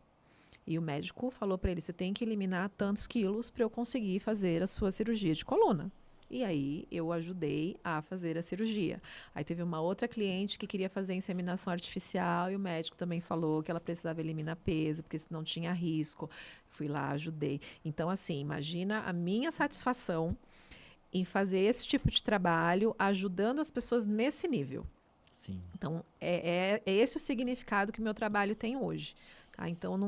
E o médico falou para ele, você tem que eliminar tantos quilos para eu conseguir fazer a sua cirurgia de coluna. E aí eu ajudei a fazer a cirurgia. Aí teve uma outra cliente que queria fazer inseminação artificial e o médico também falou que ela precisava eliminar peso, porque senão tinha risco. Fui lá, ajudei. Então, assim, imagina a minha satisfação em fazer esse tipo de trabalho, ajudando as pessoas nesse nível. Sim. Então, é esse o significado que o meu trabalho tem hoje. Tá? Então,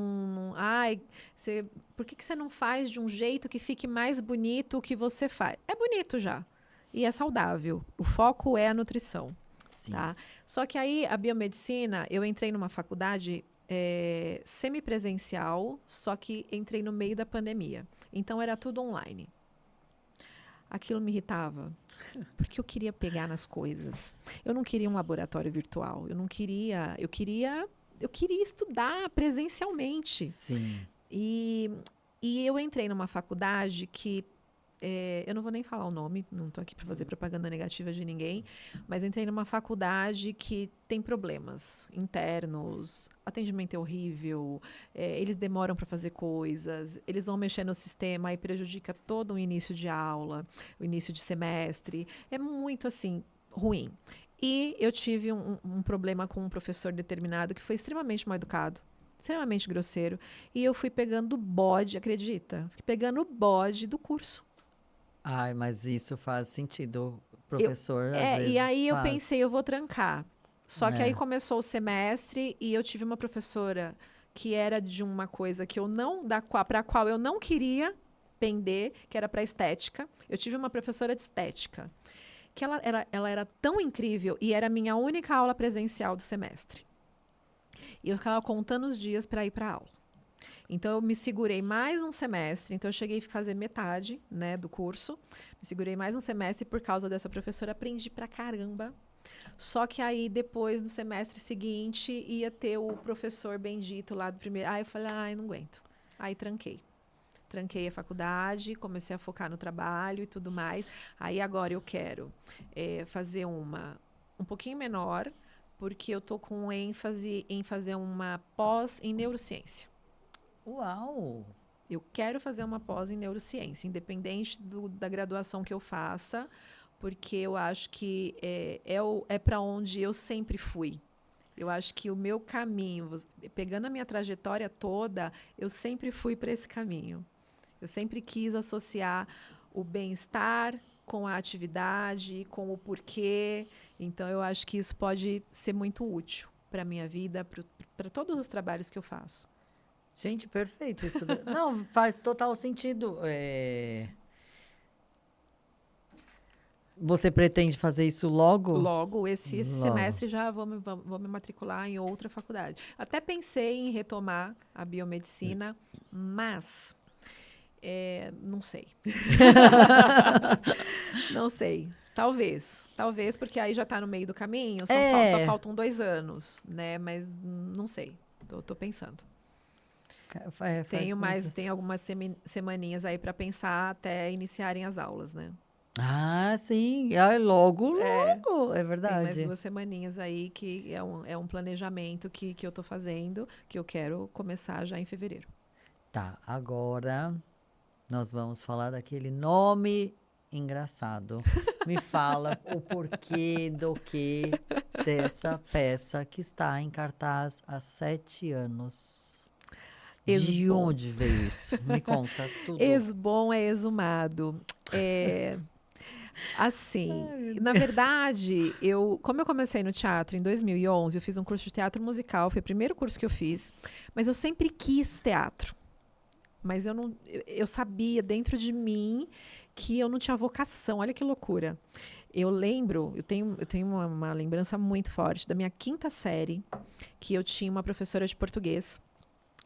por que você não faz de um jeito que fique mais bonito o que você faz? É bonito já. E é saudável. O foco é a nutrição. Sim. Tá? Só que aí, a biomedicina, eu entrei numa faculdade semipresencial, só que entrei no meio da pandemia. Então, era tudo online. Aquilo me irritava, porque eu queria pegar nas coisas. Eu não queria um laboratório virtual. Eu queria estudar presencialmente. Sim. E eu entrei numa faculdade que eu não vou nem falar o nome, não estou aqui para fazer propaganda negativa de ninguém, mas entrei numa faculdade que tem problemas internos, atendimento é horrível, eles demoram para fazer coisas, eles vão mexer no sistema e prejudica todo o início de aula, o início de semestre. É muito, assim, ruim. E eu tive um problema com um professor determinado que foi extremamente mal educado, extremamente grosseiro, e eu fui pegando o bode, acredita? Fui pegando o bode do curso. Ai, mas isso faz sentido, professor, às vezes E aí eu faz. pensei, eu vou trancar. Só que aí começou o semestre e eu tive uma professora que era de uma coisa que eu não, para a qual eu não queria pender, que era para estética. Eu tive uma professora de estética, que ela era tão incrível e era a minha única aula presencial do semestre. E eu ficava contando os dias para ir para a aula. Então, eu me segurei mais um semestre. Então, eu cheguei a fazer metade, né, do curso. Me segurei mais um semestre e, por causa dessa professora, aprendi pra caramba. Só que aí, depois, no semestre seguinte, ia ter o professor bendito lá do primeiro. Aí eu falei, ai, não aguento. Aí, tranquei. Tranquei a faculdade, comecei a focar no trabalho e tudo mais. Aí, agora, eu quero fazer um pouquinho menor, porque eu tô com ênfase em fazer uma pós em neurociência. Uau! Eu quero fazer uma pós em neurociência, independente da graduação que eu faça, porque eu acho que é para onde eu sempre fui. Eu acho que o meu caminho, pegando a minha trajetória toda, eu sempre fui para esse caminho. Eu sempre quis associar o bem-estar com a atividade, com o porquê. Então, eu acho que isso pode ser muito útil para a minha vida, para todos os trabalhos que eu faço. Gente, perfeito isso. Não, faz total sentido. Você pretende fazer isso logo? Logo, esse semestre já vou me matricular em outra faculdade. Até pensei em retomar a biomedicina, mas não sei. Não sei. Talvez, porque aí já está no meio do caminho, só faltam 2 anos, né? Mas não sei. Tô pensando. Tem algumas semaninhas aí para pensar até iniciarem as aulas, né? Ah, sim. Logo, é verdade. Tem mais 2 semaninhas aí que é um planejamento que eu tô fazendo, que eu quero começar já em fevereiro. Tá, agora nós vamos falar daquele nome engraçado. Me fala o porquê do que dessa peça que está em cartaz há 7 anos. De onde veio isso? Me conta tudo. Ex-bom é exumado. Assim, na verdade, como eu comecei no teatro em 2011, eu fiz um curso de teatro musical, foi o primeiro curso que eu fiz, mas eu sempre quis teatro. Mas eu sabia dentro de mim que eu não tinha vocação. Olha que loucura. Eu tenho uma lembrança muito forte da minha 5ª série, que eu tinha uma professora de português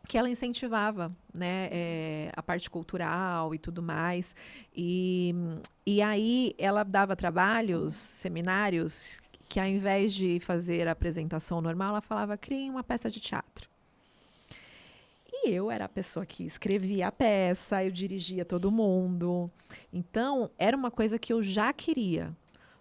que ela incentivava, né, a parte cultural e tudo mais. E aí ela dava trabalhos, seminários, que ao invés de fazer a apresentação normal, ela falava, criem uma peça de teatro. E eu era a pessoa que escrevia a peça, eu dirigia todo mundo. Então, era uma coisa que eu já queria.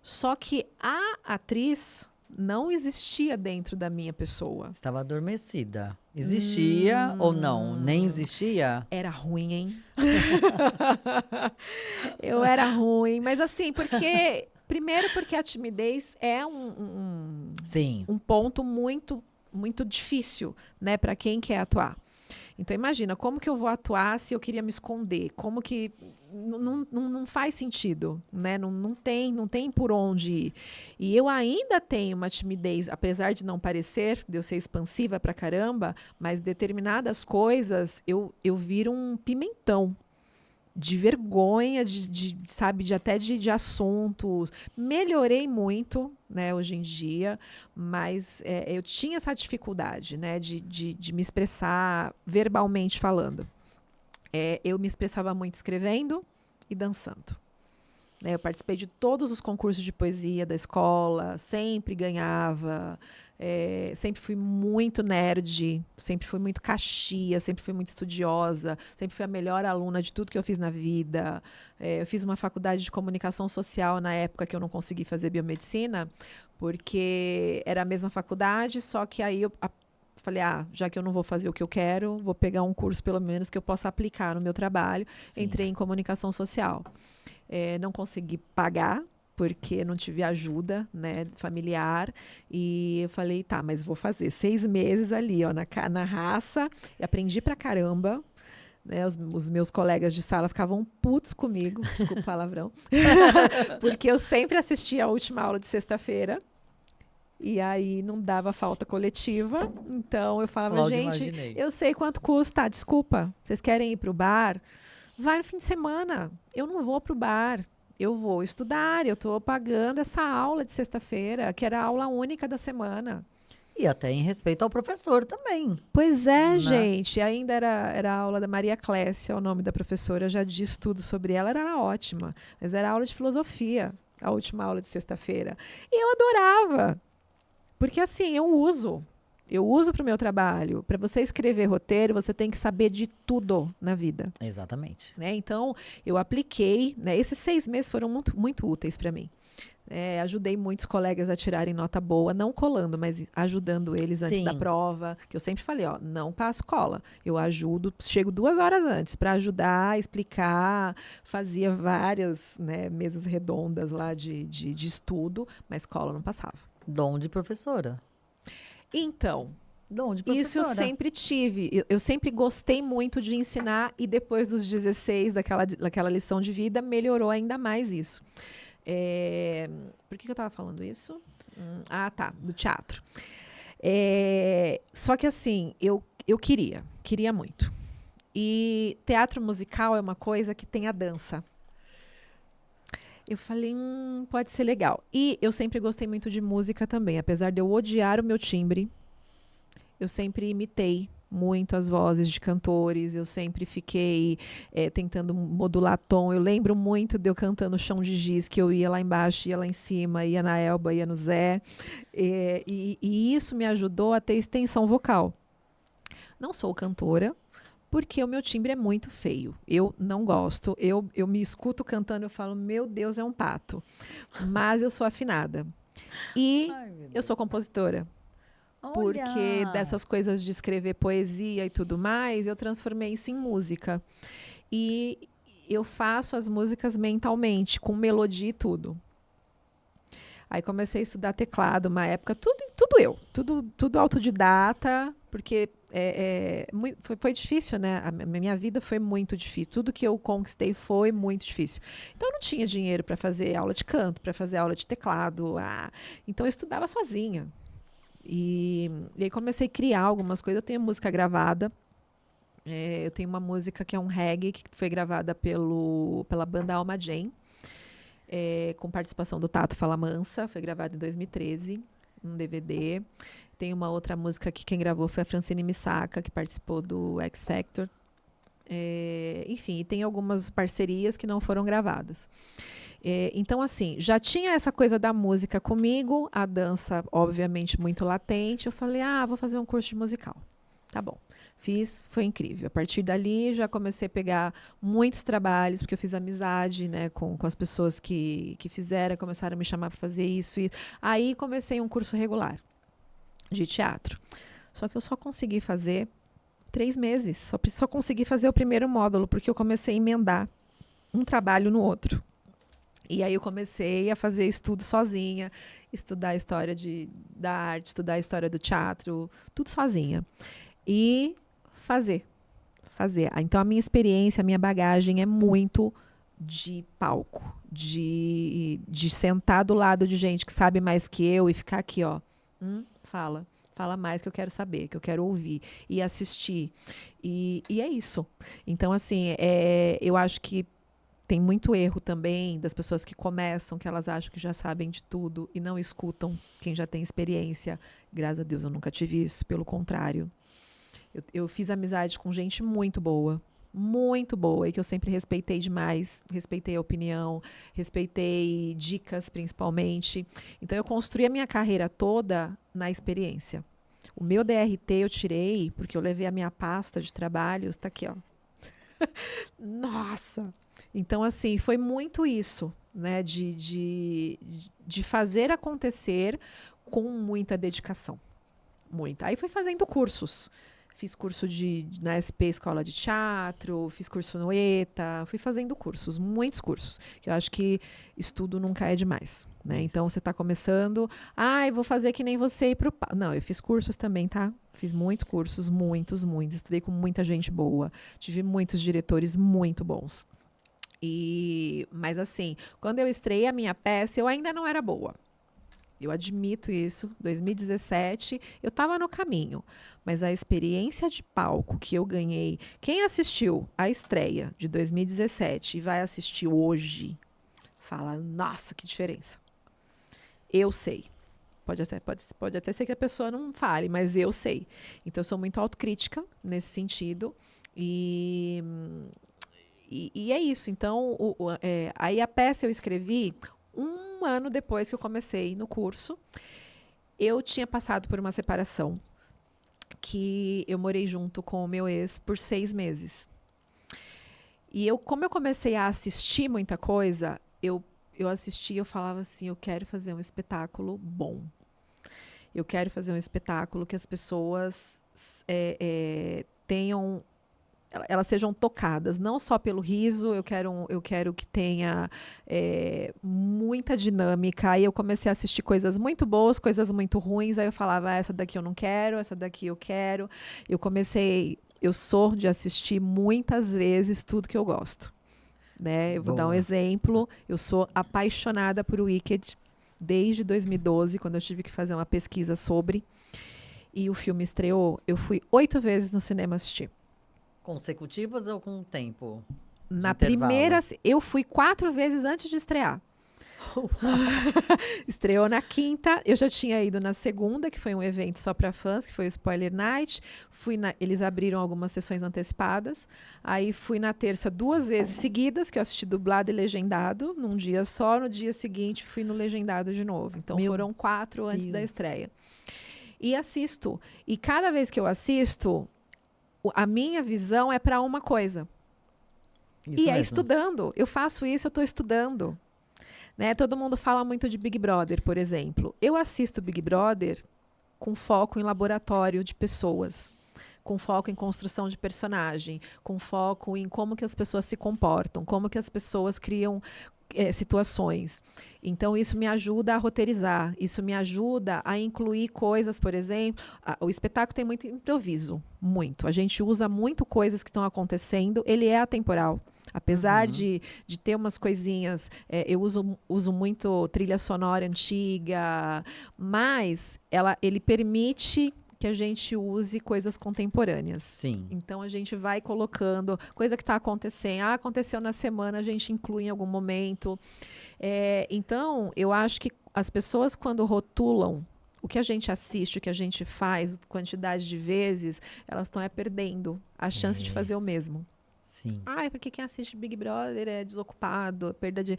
Só que a atriz não existia dentro da minha pessoa. Estava adormecida. Existia ou não? Nem existia? Era ruim, hein? Eu era ruim, mas assim, porque... Primeiro porque a timidez é Sim. um ponto muito, muito difícil, né, para quem quer atuar. Então, imagina, como que eu vou atuar se eu queria me esconder? Como que... Não faz sentido, né? Não tem por onde ir. E eu ainda tenho uma timidez, apesar de não parecer, de eu ser expansiva pra caramba, mas determinadas coisas eu viro um pimentão. De vergonha, sabe, até de assuntos. Melhorei muito, né, hoje em dia, mas eu tinha essa dificuldade, né, de me expressar verbalmente falando. Eu me expressava muito escrevendo e dançando. Eu participei de todos os concursos de poesia da escola, sempre ganhava, sempre fui muito nerd, sempre fui muito caxia, sempre fui muito estudiosa, sempre fui a melhor aluna de tudo que eu fiz na vida. Eu fiz uma faculdade de comunicação social na época que eu não consegui fazer biomedicina, porque era a mesma faculdade, só que aí eu falei, já que eu não vou fazer o que eu quero, vou pegar um curso pelo menos que eu possa aplicar no meu trabalho. Sim. Entrei em comunicação social. Não consegui pagar, porque não tive ajuda, né, familiar. E eu falei, tá, mas vou fazer 6 meses ali, ó, na raça. E aprendi pra caramba. Né, os meus colegas de sala ficavam putos comigo, desculpa o palavrão, porque eu sempre assistia a última aula de sexta-feira. E aí não dava falta coletiva. Então eu falava, Logo gente, imaginei. Eu sei quanto custa, desculpa, vocês querem ir para o bar? Vai no fim de semana. Eu não vou para o bar. Eu vou estudar, eu estou pagando essa aula de sexta-feira, que era a aula única da semana. E até em respeito ao professor também. Pois é, né? Gente. Ainda era a aula da Maria Clécia, o nome da professora, já disse tudo sobre ela, era ótima. Mas era aula de filosofia, a última aula de sexta-feira. E eu adorava. Porque assim, eu uso para o meu trabalho. Para você escrever roteiro, você tem que saber de tudo na vida. Exatamente. Né? Então, eu apliquei, né? Esses 6 meses foram muito, muito úteis para mim. Ajudei muitos colegas a tirarem nota boa, não colando, mas ajudando eles antes Sim. da prova. Que eu sempre falei, não passo cola. Eu ajudo, chego 2 horas antes para ajudar, explicar. Fazia várias, né, mesas redondas lá de estudo, mas cola não passava. Dom de professora. Então, Dom de professora. Isso eu sempre tive. Eu sempre gostei muito de ensinar e depois dos 16, daquela lição de vida, melhorou ainda mais isso. Por que eu estava falando isso? Tá, do teatro. Só que assim, eu queria muito. E teatro musical é uma coisa que tem a dança. Eu falei, pode ser legal. E eu sempre gostei muito de música também. Apesar de eu odiar o meu timbre, eu sempre imitei muito as vozes de cantores. Eu sempre fiquei tentando modular tom. Eu lembro muito de eu cantando Chão de Giz, que eu ia lá embaixo, ia lá em cima, ia na Elba, ia no Zé. E isso me ajudou a ter extensão vocal. Não sou cantora, porque o meu timbre é muito feio. Eu não gosto. Eu me escuto cantando e eu falo, meu Deus, é um pato. Mas eu sou afinada. E eu sou compositora. Porque dessas coisas de escrever poesia e tudo mais, eu transformei isso em música. E eu faço as músicas mentalmente, com melodia e tudo. Aí comecei a estudar teclado, uma época, tudo autodidata, porque foi difícil, né? A minha vida foi muito difícil. Tudo que eu conquistei foi muito difícil. Então, eu não tinha dinheiro para fazer aula de canto, para fazer aula de teclado. Então, eu estudava sozinha. E aí comecei a criar algumas coisas. Eu tenho música gravada. Eu tenho uma música que é um reggae, que foi gravada pela banda Alma Jane, com participação do Tato Falamansa. Foi gravada em 2013, um DVD. Tem uma outra música que quem gravou foi a Francine Missaca, que participou do X Factor. Enfim, tem algumas parcerias que não foram gravadas. Então, assim, já tinha essa coisa da música comigo, a dança, obviamente, muito latente. Eu falei, vou fazer um curso de musical. Tá bom. Fiz, foi incrível. A partir dali, já comecei a pegar muitos trabalhos, porque eu fiz amizade, né, com as pessoas que fizeram, começaram a me chamar para fazer isso. E aí comecei um curso regular de teatro. Só que eu só consegui fazer 3 meses. Só consegui fazer o primeiro módulo, porque eu comecei a emendar um trabalho no outro. E aí eu comecei a fazer estudo sozinha, estudar a história da arte, estudar a história do teatro, tudo sozinha. E fazer. Então, a minha experiência, a minha bagagem é muito de palco, de sentar do lado de gente que sabe mais que eu e ficar aqui, ó. Fala mais que eu quero saber, que eu quero ouvir e assistir. E é isso. Então, assim, eu acho que tem muito erro também das pessoas que começam, que elas acham que já sabem de tudo e não escutam quem já tem experiência. Graças a Deus eu nunca tive isso, pelo contrário. Eu fiz amizade com gente muito boa, e que eu sempre respeitei demais, respeitei a opinião, respeitei dicas principalmente. Então eu construí a minha carreira toda na experiência. O meu DRT eu tirei porque eu levei a minha pasta de trabalhos, tá aqui, ó. Nossa! Então, assim, foi muito isso, né? De fazer acontecer com muita dedicação. Muita. Aí fui fazendo cursos. Fiz curso na SP Escola de Teatro, fiz curso no ETA, fui fazendo cursos, muitos cursos. Que eu acho que estudo nunca é demais, né? Então, você está começando, eu vou fazer que nem você ir pro... Não, eu fiz cursos também, tá? Fiz muitos cursos, muitos. Estudei com muita gente boa. Tive muitos diretores muito bons. Mas, assim, quando eu estreiei a minha peça, eu ainda não era boa. Eu admito isso. 2017, eu estava no caminho. Mas a experiência de palco que eu ganhei... Quem assistiu a estreia de 2017 e vai assistir hoje, fala, nossa, que diferença. Eu sei. Pode até ser que a pessoa não fale, mas eu sei. Então, eu sou muito autocrítica nesse sentido. E é isso. Então, aí a peça eu escrevi 1 ano depois que eu comecei no curso. Eu tinha passado por uma separação, que eu morei junto com o meu ex por 6 meses. E como eu comecei a assistir muita coisa, eu assistia, eu falava assim, eu quero fazer um espetáculo bom. Eu quero fazer um espetáculo que as pessoas tenham... Elas sejam tocadas, não só pelo riso, eu quero que tenha muita dinâmica. Aí eu comecei a assistir coisas muito boas, coisas muito ruins, aí eu falava, essa daqui eu não quero, essa daqui eu quero. Eu sou de assistir muitas vezes tudo que eu gosto. Né? Eu vou dar um exemplo, eu sou apaixonada por Wicked desde 2012, quando eu tive que fazer uma pesquisa sobre, e o filme estreou, eu fui 8 vezes no cinema assistir. Consecutivas ou com tempo? Na primeira, eu fui 4 vezes antes de estrear. Estreou na quinta, eu já tinha ido na segunda, que foi um evento só para fãs, que foi o Spoiler Night. Eles abriram algumas sessões antecipadas. Aí fui na terça 2 vezes seguidas, que eu assisti dublado e legendado, num dia só. No dia seguinte, fui no legendado de novo. Então, foram 4 antes da estreia. E assisto. E cada vez que eu assisto, a minha visão é para uma coisa. Isso e mesmo. Estudando. Eu faço isso, eu estou estudando. Né? Todo mundo fala muito de Big Brother, por exemplo. Eu assisto Big Brother com foco em laboratório de pessoas, com foco em construção de personagem, com foco em como que as pessoas se comportam, como que as pessoas criam situações. Então, isso me ajuda a roteirizar, isso me ajuda a incluir coisas, por exemplo, o espetáculo tem muito improviso, muito. A gente usa muito coisas que estão acontecendo, ele é atemporal. Apesar de ter umas coisinhas, eu uso muito trilha sonora antiga, mas ele permite que a gente use coisas contemporâneas. Sim. Então, a gente vai colocando coisa que está acontecendo. Aconteceu na semana, a gente inclui em algum momento. Então, eu acho que as pessoas, quando rotulam o que a gente assiste, o que a gente faz, quantidade de vezes, elas estão perdendo a chance de fazer o mesmo. Sim. Porque quem assiste Big Brother é desocupado, perda de...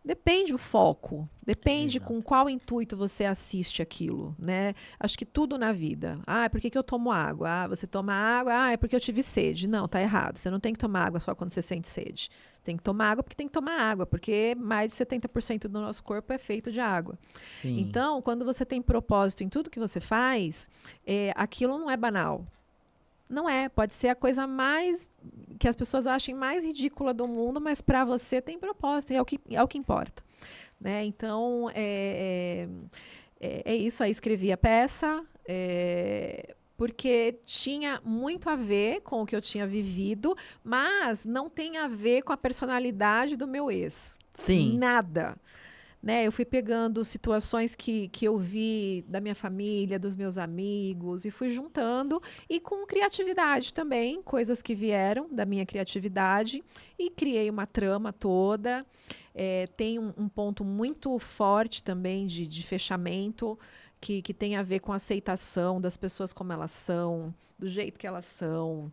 Depende o foco, depende Exato. com qual intuito você assiste aquilo, né? Acho que tudo na vida. Ah, por que que eu tomo água? Ah, você toma água, é porque eu tive sede. Não, tá errado. Você não tem que tomar água só quando você sente sede. Tem que tomar água porque tem que tomar água, porque mais de 70% do nosso corpo é feito de água. Sim. Então, quando você tem propósito em tudo que você faz, aquilo não é banal. Não é, pode ser a coisa mais que as pessoas achem mais ridícula do mundo, mas para você tem propósito, e é o que importa. Né? Então, é isso. Aí escrevi a peça, porque tinha muito a ver com o que eu tinha vivido, mas não tem a ver com a personalidade do meu ex. Sim. Nada. Né, eu fui pegando situações que eu vi da minha família, dos meus amigos, e fui juntando, e com criatividade também, coisas que vieram da minha criatividade, e criei uma trama toda. Tem um ponto muito forte também de fechamento, que tem a ver com a aceitação das pessoas como elas são, do jeito que elas são,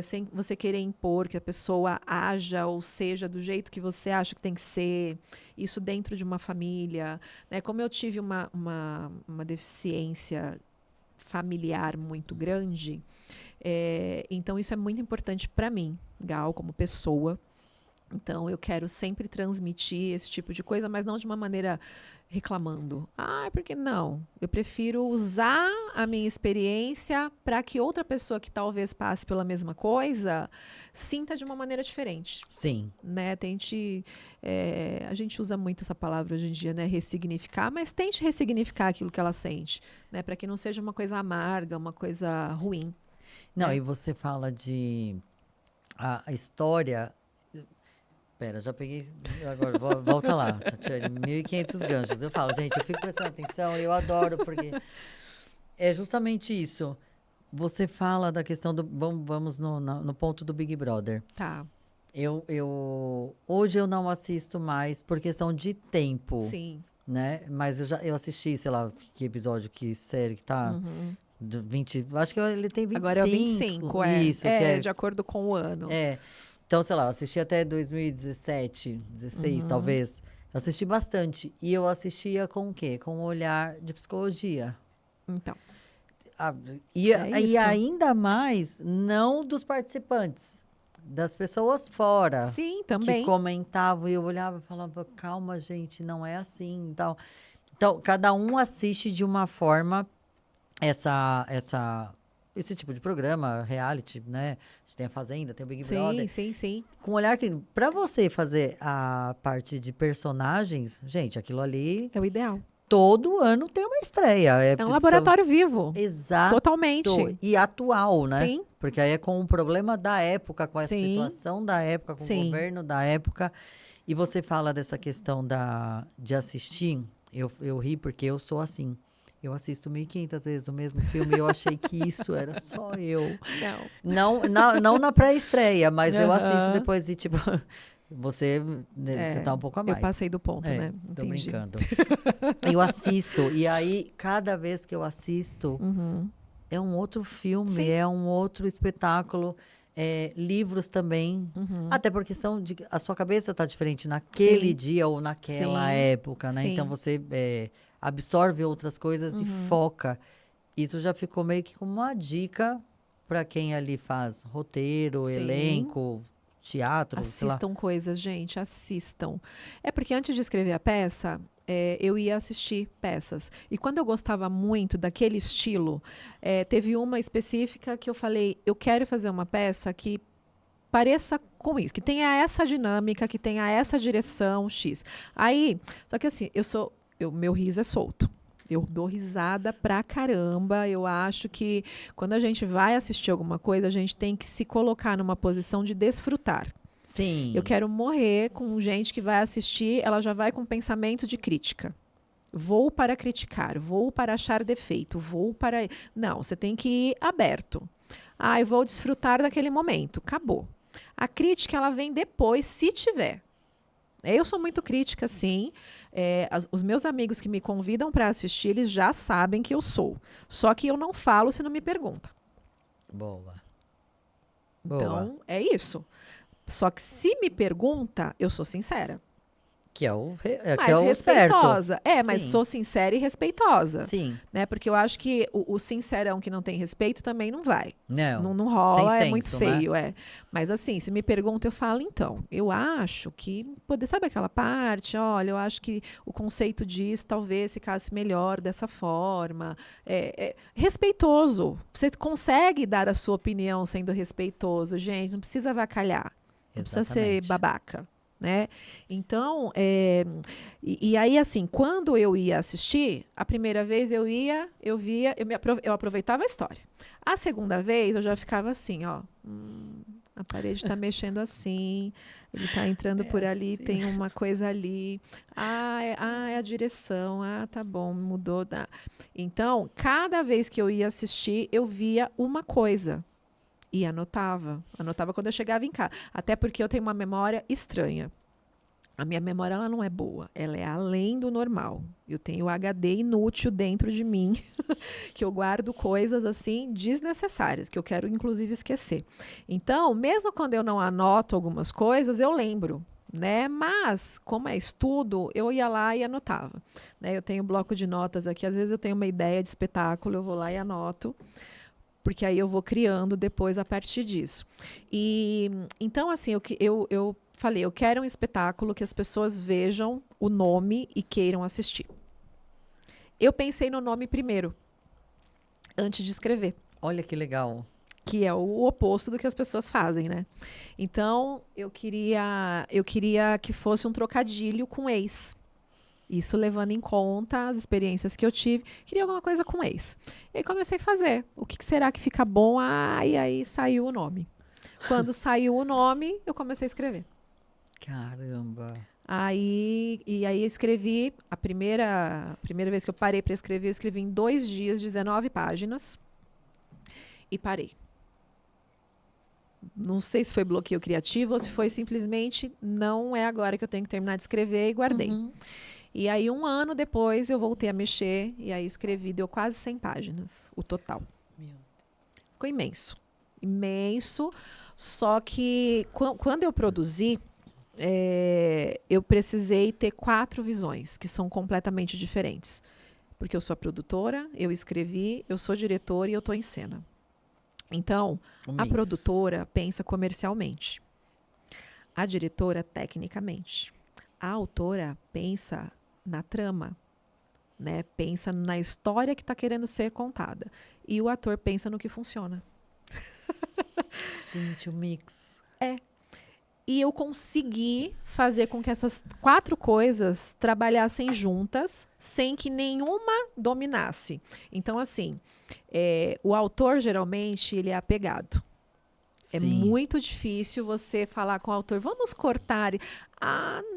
sem você querer impor que a pessoa haja ou seja do jeito que você acha que tem que ser, isso dentro de uma família. Né? Como eu tive uma deficiência familiar muito grande, então isso é muito importante para mim, Gal, como pessoa. Então, eu quero sempre transmitir esse tipo de coisa, mas não de uma maneira reclamando. Porque não? Eu prefiro usar a minha experiência para que outra pessoa que talvez passe pela mesma coisa sinta de uma maneira diferente. Sim. Né? A gente usa muito essa palavra hoje em dia, né? Ressignificar, mas tente ressignificar aquilo que ela sente, né? Para que não seja uma coisa amarga, uma coisa ruim. Não, né? e você fala de a história. Pera, já peguei. Agora, volta lá, Tatiane. 1.500 ganchos. Eu falo, gente, eu fico prestando atenção e eu adoro, porque é justamente isso. Você fala da questão do. Vamos no ponto do Big Brother. Tá. Hoje eu não assisto mais por questão de tempo. Sim. Né? Mas eu assisti, sei lá, que episódio, que série que tá. 20. Acho que ele tem 25. Agora é o 25, Isso, que é. De acordo com o ano. Então, sei lá, eu assisti até 2017, 16, talvez. Eu assisti bastante. E eu assistia com o quê? Com um olhar de psicologia. Então. E isso. ainda mais, não dos participantes, das pessoas fora. Sim, também. Que comentavam e eu olhava e falava, calma, gente, não é assim e tal. Então, cada um assiste de uma forma esse tipo de programa, reality, né? A gente tem a Fazenda, tem o Big Brother. Sim. Com olhar que, pra você fazer a parte de personagens, gente, aquilo ali, É o ideal. todo ano tem uma estreia. É um laboratório vivo. Exato. Totalmente. E atual, né? Sim. Porque aí é com o problema da época, com a Sim. situação da época, com o governo da época. E você fala dessa questão de assistir, eu ri porque eu sou assim. Eu assisto 1.500 vezes o mesmo filme e eu achei que isso era só eu. Não na pré-estreia, mas eu assisto depois e, tipo, você tá um pouco a mais. Eu passei do ponto, né? Tô Entendi. brincando. Eu assisto, e aí, cada vez que eu assisto, é um outro filme, Sim. é um outro espetáculo. Livros também. Até porque a sua cabeça tá diferente naquele dia ou naquela época, né? Sim. Então, você absorve outras coisas e foca. Isso já ficou meio que como uma dica para quem ali faz roteiro, elenco, teatro, sei lá. Assistam coisas, gente, assistam. É porque antes de escrever a peça, eu ia assistir peças. E quando eu gostava muito daquele estilo, teve uma específica que eu falei, eu quero fazer uma peça que pareça com isso, que tenha essa dinâmica, que tenha essa direção X. Aí, só que assim, meu riso é solto. Eu dou risada pra caramba. Eu acho que quando a gente vai assistir alguma coisa, a gente tem que se colocar numa posição de desfrutar. Sim. Eu quero morrer com gente que vai assistir, ela já vai com pensamento de crítica. Vou para criticar, vou para achar defeito, vou para... Não, você tem que ir aberto. Eu vou desfrutar daquele momento. Acabou. A crítica, ela vem depois, se tiver. Eu sou muito crítica, sim. Os meus amigos que me convidam para assistir, eles já sabem que eu sou. Só que eu não falo se não me pergunta. Boa. Então, é isso. Só que se me pergunta, eu sou sincera. Que é o, que Mas é o certo. respeitosa. Mas Sim. sou sincera e respeitosa. Sim. Né? Porque eu acho que o sincerão que não tem respeito também não vai. Não. Não Sem rola, é muito senso, né? feio, Mas assim, se me pergunta, eu falo, então, eu acho que, sabe aquela parte? Olha, eu acho que o conceito disso talvez ficasse melhor dessa forma. Respeitoso. Você consegue dar a sua opinião sendo respeitoso, gente, não precisa avacalhar. Não precisa ser Exatamente. babaca. Né? Então, e aí, assim, quando eu ia assistir, a primeira vez eu via, eu aproveitava a história. A segunda vez, eu já ficava assim, ó, a parede está mexendo assim, ele está entrando por ali, assim. tem uma coisa ali, é a direção, tá bom, mudou. Tá. Então, cada vez que eu ia assistir, eu via uma coisa. E anotava quando eu chegava em casa. Até porque eu tenho uma memória estranha. A minha memória ela não é boa, ela é além do normal. Eu tenho HD inútil dentro de mim, que eu guardo coisas assim desnecessárias, que eu quero inclusive esquecer. Então, mesmo quando eu não anoto algumas coisas, eu lembro. Né? Mas, como é estudo, eu ia lá e anotava. Né? Eu tenho um bloco de notas aqui, às vezes eu tenho uma ideia de espetáculo, eu vou lá e anoto. Porque aí eu vou criando depois a partir disso. E então, assim, eu falei, eu quero um espetáculo que as pessoas vejam o nome e queiram assistir. Eu pensei no nome primeiro, antes de escrever. Olha que legal. Que é o oposto do que as pessoas fazem, né? Então, eu queria que fosse um trocadilho com ex. Isso levando em conta as experiências que eu tive. Queria alguma coisa com ex. E aí comecei a fazer. O que será que fica bom? E aí saiu o nome. Quando saiu o nome, eu comecei a escrever. Caramba. Aí escrevi, a primeira vez que eu parei para escrever, eu escrevi em 2 dias, 19 páginas. E parei. Não sei se foi bloqueio criativo ou se foi simplesmente, não é agora que eu tenho que terminar de escrever, e guardei. Uhum. E aí, 1 ano depois, eu voltei a mexer, e aí escrevi, deu quase 100 páginas, o total. Ficou imenso. Imenso, só que quando eu produzi, eu precisei ter 4 visões, que são completamente diferentes. Porque eu sou a produtora, eu escrevi, eu sou diretora e eu estou em cena. Então, a produtora pensa comercialmente. A diretora, tecnicamente. A autora pensa na trama, né? Pensa na história que está querendo ser contada. E o ator pensa no que funciona. Gente, o mix. E eu consegui fazer com que essas 4 coisas trabalhassem juntas, sem que nenhuma dominasse. Então, assim, o autor, geralmente, ele é apegado. Sim. É muito difícil você falar com o autor, vamos cortar.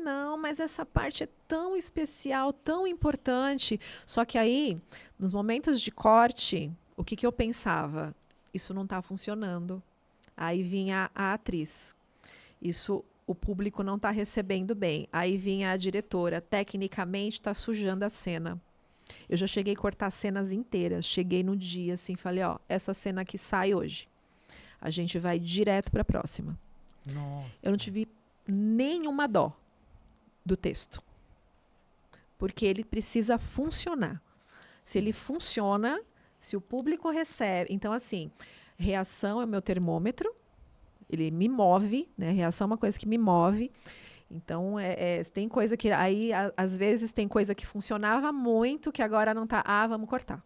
Não, mas essa parte é tão especial, tão importante. Só que aí, nos momentos de corte, o que eu pensava? Isso não está funcionando. Aí vinha a atriz. Isso o público não está recebendo bem. Aí vinha a diretora. Tecnicamente está sujando a cena. Eu já cheguei a cortar cenas inteiras. Cheguei no dia assim, falei, essa cena aqui sai hoje. A gente vai direto para a próxima. Nossa. Eu não tive nenhuma dó do texto. Porque ele precisa funcionar. Se ele funciona, se o público recebe... Então, assim, reação é meu termômetro. Ele me move, né? Reação é uma coisa que me move. Então, tem coisa que... Aí, às vezes, tem coisa que funcionava muito, que agora não tá... vamos cortar.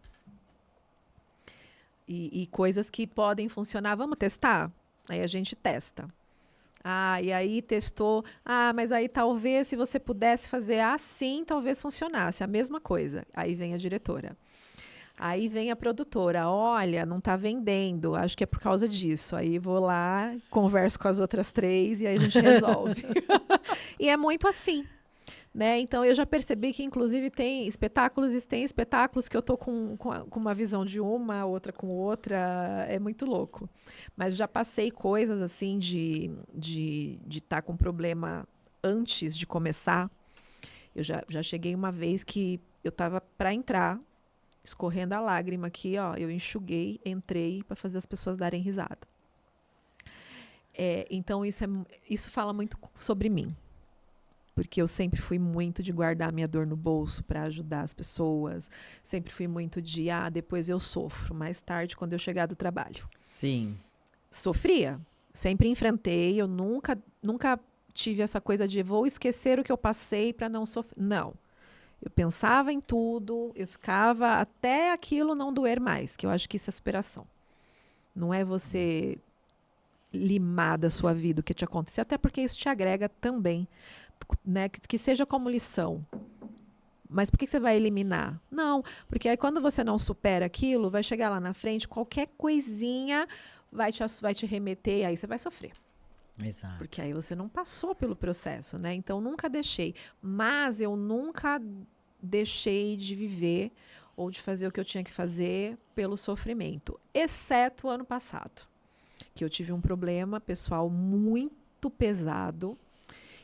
E coisas que podem funcionar, vamos testar? Aí a gente testa. E aí testou. Mas aí talvez, se você pudesse fazer assim, talvez funcionasse. A mesma coisa. Aí vem a diretora. Aí vem a produtora, olha, não está vendendo, acho que é por causa disso. Aí vou lá, converso com as outras 3 e aí a gente resolve. E é muito assim, né? Então eu já percebi que inclusive tem espetáculos que eu estou com uma visão de uma, outra com outra, é muito louco. Mas já passei coisas assim de estar com problema antes de começar. Eu já cheguei uma vez que eu estava para entrar, escorrendo a lágrima aqui, eu enxuguei, entrei para fazer as pessoas darem risada. Então isso fala muito sobre mim. porque eu sempre fui muito de guardar minha dor no bolso para ajudar as pessoas. Sempre fui muito de, depois eu sofro, mais tarde, quando eu chegar do trabalho. Sim. Sofria, sempre enfrentei, eu nunca tive essa coisa de vou esquecer o que eu passei para não sofrer. Não. Eu pensava em tudo, eu ficava até aquilo não doer mais, que eu acho que isso é superação. Não é você limar da sua vida o que te aconteceu, até porque isso te agrega também, né? Que seja como lição. Mas por que você vai eliminar? Não, porque aí quando você não supera aquilo, vai chegar lá na frente, qualquer coisinha vai te remeter e aí você vai sofrer. Exato. Porque aí você não passou pelo processo, né? Então, nunca deixei. Mas eu nunca deixei de viver ou de fazer o que eu tinha que fazer pelo sofrimento. Exceto o ano passado, que eu tive um problema pessoal muito pesado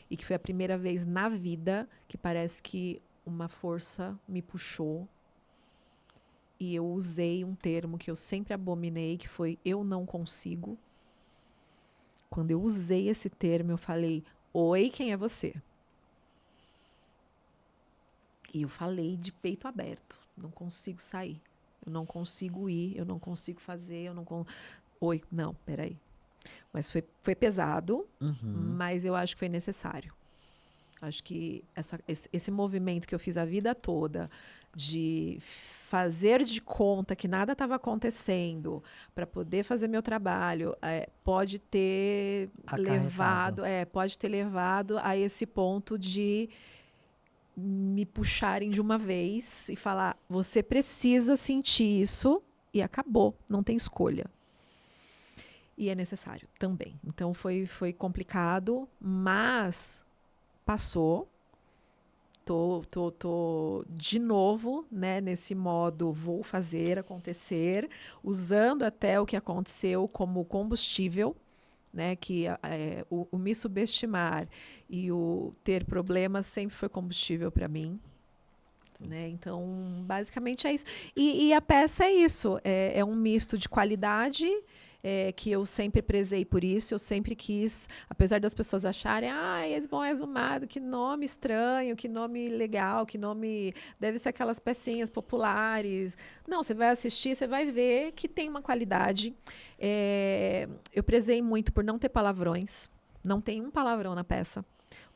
e que foi a primeira vez na vida que parece que uma força me puxou e eu usei um termo que eu sempre abominei, que foi eu não consigo. Quando eu usei esse termo, eu falei, oi, quem é você? E eu falei de peito aberto, não consigo sair, eu não consigo ir, eu não consigo fazer, oi, não, peraí. Mas foi pesado, mas eu acho que foi necessário. Acho que esse movimento que eu fiz a vida toda de fazer de conta que nada estava acontecendo para poder fazer meu trabalho pode ter levado a esse ponto de me puxarem de uma vez e falar, você precisa sentir isso e acabou, não tem escolha. E é necessário também. Então foi complicado, mas passou. Tô de novo, né, nesse modo, vou fazer acontecer, usando até o que aconteceu como combustível, né, que o me subestimar e o ter problemas sempre foi combustível para mim. Né? Então, basicamente é isso. E a peça é isso, é um misto de qualidade, que eu sempre prezei por isso, eu sempre quis, apesar das pessoas acharem, Ex-Bom Exumado, que nome estranho, que nome legal, que nome, deve ser aquelas pecinhas populares. Não, você vai assistir, você vai ver que tem uma qualidade. Eu prezei muito por não ter palavrões, não tem um palavrão na peça.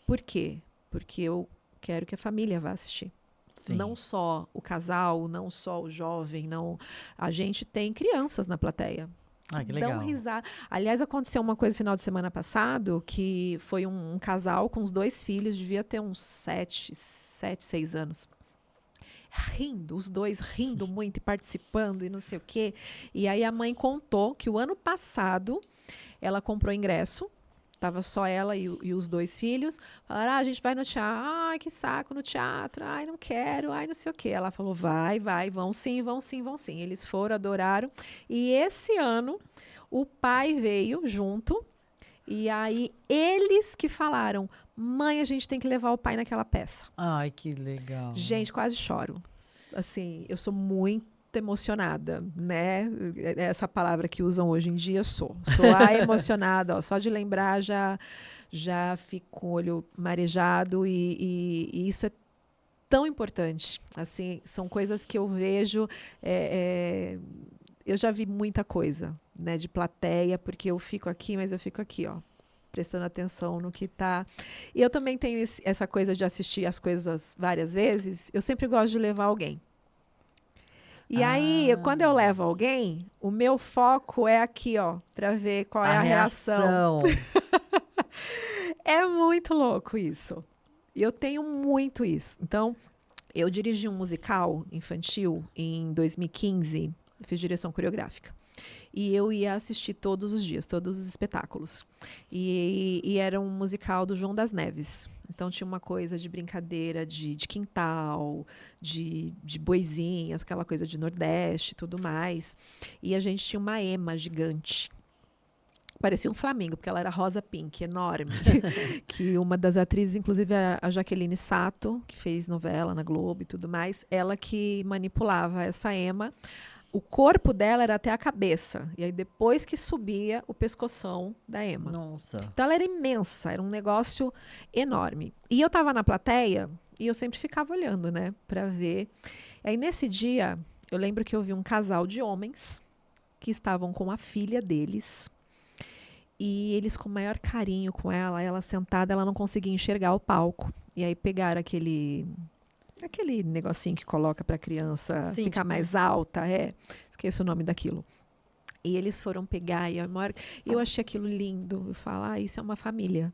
Por quê? Porque eu quero que a família vá assistir. Sim. Não só o casal, não só o jovem, não. A gente tem crianças na plateia. Que legal. Dão risada. Aliás, aconteceu uma coisa no final de semana passado, que foi um casal com os 2 filhos, devia ter uns 7, 6 anos. Rindo, os 2 rindo muito e participando e não sei o quê. E aí a mãe contou que o ano passado ela comprou ingresso. Tava só ela e os 2 filhos. Falaram, a gente vai no teatro. Ai, que saco no teatro. Ai, não quero. Ai, não sei o quê. Ela falou, vai, vão sim, vão sim, vão sim. Eles foram, adoraram. E esse ano, o pai veio junto. E aí, eles que falaram, mãe, a gente tem que levar o pai naquela peça. Ai, que legal. Gente, quase choro. Assim, eu sou muito emocionada, né? Essa palavra que usam hoje em dia, sou emocionada, ó, só de lembrar já fico com o olho marejado e isso é tão importante, assim, são coisas que eu vejo, eu já vi muita coisa, né, de plateia, porque eu fico aqui, mas eu fico aqui, ó, prestando atenção no que tá. E eu também tenho essa coisa de assistir as coisas várias vezes, eu sempre gosto de levar alguém. E aí, quando eu levo alguém, o meu foco é aqui, ó, para ver qual é a reação. É muito louco isso. Eu tenho muito isso. Então, eu dirigi um musical infantil em 2015, fiz direção coreográfica. E eu ia assistir todos os dias, todos os espetáculos. E era um musical do João das Neves. Então tinha uma coisa de brincadeira de quintal, de boizinhas, aquela coisa de Nordeste e tudo mais. E a gente tinha uma ema gigante. Parecia um flamingo, porque ela era rosa pink, enorme. Que uma das atrizes, inclusive a Jaqueline Sato, que fez novela na Globo e tudo mais, ela que manipulava essa ema. o corpo dela era até a cabeça. E aí depois que subia o pescoção da Emma. Nossa. Então ela era imensa, era um negócio enorme. E eu tava na plateia e eu sempre ficava olhando, né, pra ver. Aí nesse dia, eu lembro que eu vi um casal de homens que estavam com a filha deles. E eles com o maior carinho com ela sentada, ela não conseguia enxergar o palco. E aí pegaram aquele negocinho que coloca para a criança Sim, ficar tipo... mais alta, esqueço o nome daquilo. E eles foram pegar e eu achei aquilo lindo. Eu falo, isso é uma família.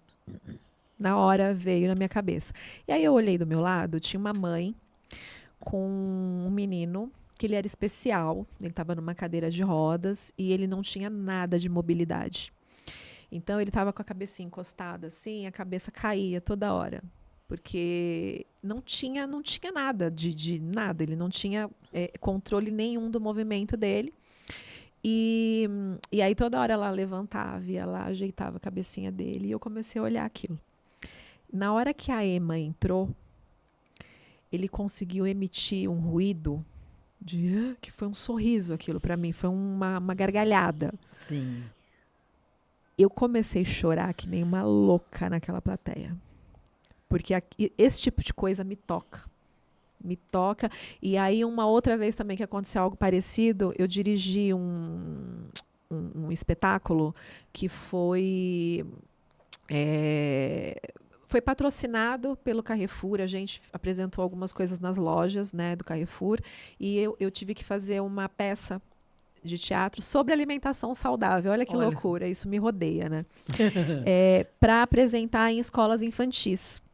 Na hora veio na minha cabeça. E aí eu olhei do meu lado, tinha uma mãe com um menino que ele era especial, ele estava numa cadeira de rodas e ele não tinha nada de mobilidade. Então ele estava com a cabecinha encostada assim, a cabeça caía toda hora. Porque não tinha nada de nada, ele não tinha controle nenhum do movimento dele. E aí toda hora ela levantava e ela ajeitava a cabecinha dele e eu comecei a olhar aquilo. Na hora que a Emma entrou, ele conseguiu emitir um ruído que foi um sorriso aquilo para mim, foi uma gargalhada. Sim. Eu comecei a chorar que nem uma louca naquela plateia. Porque esse tipo de coisa me toca. Me toca. E aí, uma outra vez também que aconteceu algo parecido, eu dirigi um espetáculo que foi patrocinado pelo Carrefour. A gente apresentou algumas coisas nas lojas, né, do Carrefour. E eu tive que fazer uma peça de teatro sobre alimentação saudável. Olha que loucura, isso me rodeia, né? Para apresentar em escolas infantis.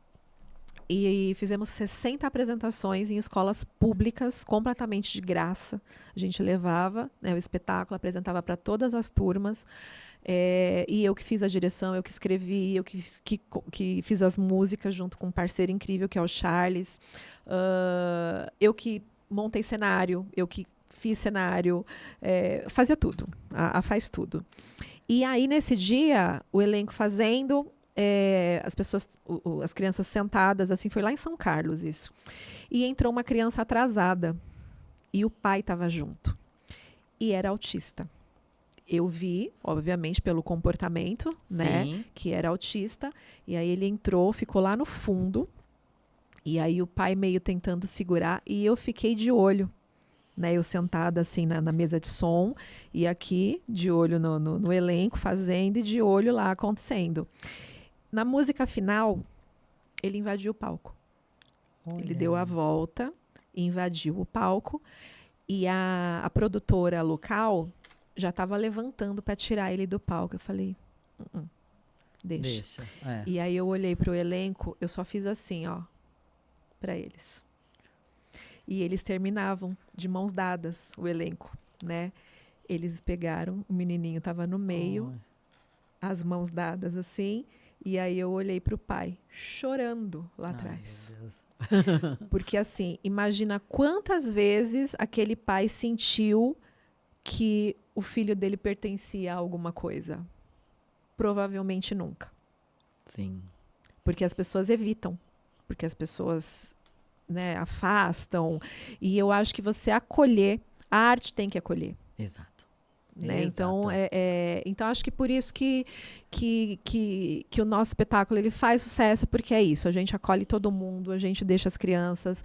E fizemos 60 apresentações em escolas públicas, completamente de graça. A gente levava, né, o espetáculo, apresentava para todas as turmas. E eu que fiz a direção, eu que escrevi, eu que fiz as músicas junto com um parceiro incrível, que é o Charles. Eu que montei cenário, eu que fiz cenário, fazia tudo. A faz tudo. E aí, nesse dia, o elenco fazendo... as pessoas, as crianças sentadas, assim, foi lá em São Carlos isso. E entrou uma criança atrasada e o pai estava junto. E era autista. Eu vi, obviamente, pelo comportamento, né, que era autista. E aí ele entrou, ficou lá no fundo. E aí o pai meio tentando segurar e eu fiquei de olho. Né, eu sentada assim na mesa de som e aqui de olho no elenco fazendo e de olho lá acontecendo. Na música final, ele invadiu o palco. Olha. Ele deu a volta, invadiu o palco e a produtora local já estava levantando para tirar ele do palco. Eu falei, deixa. E aí eu olhei para o elenco, eu só fiz assim, ó, para eles. E eles terminavam de mãos dadas, o elenco, né? Eles pegaram, o menininho estava no meio, as mãos dadas assim. E aí eu olhei para o pai, chorando lá atrás. Porque assim, imagina quantas vezes aquele pai sentiu que o filho dele pertencia a alguma coisa. Provavelmente nunca. Sim. Porque as pessoas evitam. Porque as pessoas, né, afastam. E eu acho que você acolher, a arte tem que acolher. Exato. Né? Então acho que por isso que o nosso espetáculo ele faz sucesso, porque é isso, a gente acolhe todo mundo, a gente deixa as crianças,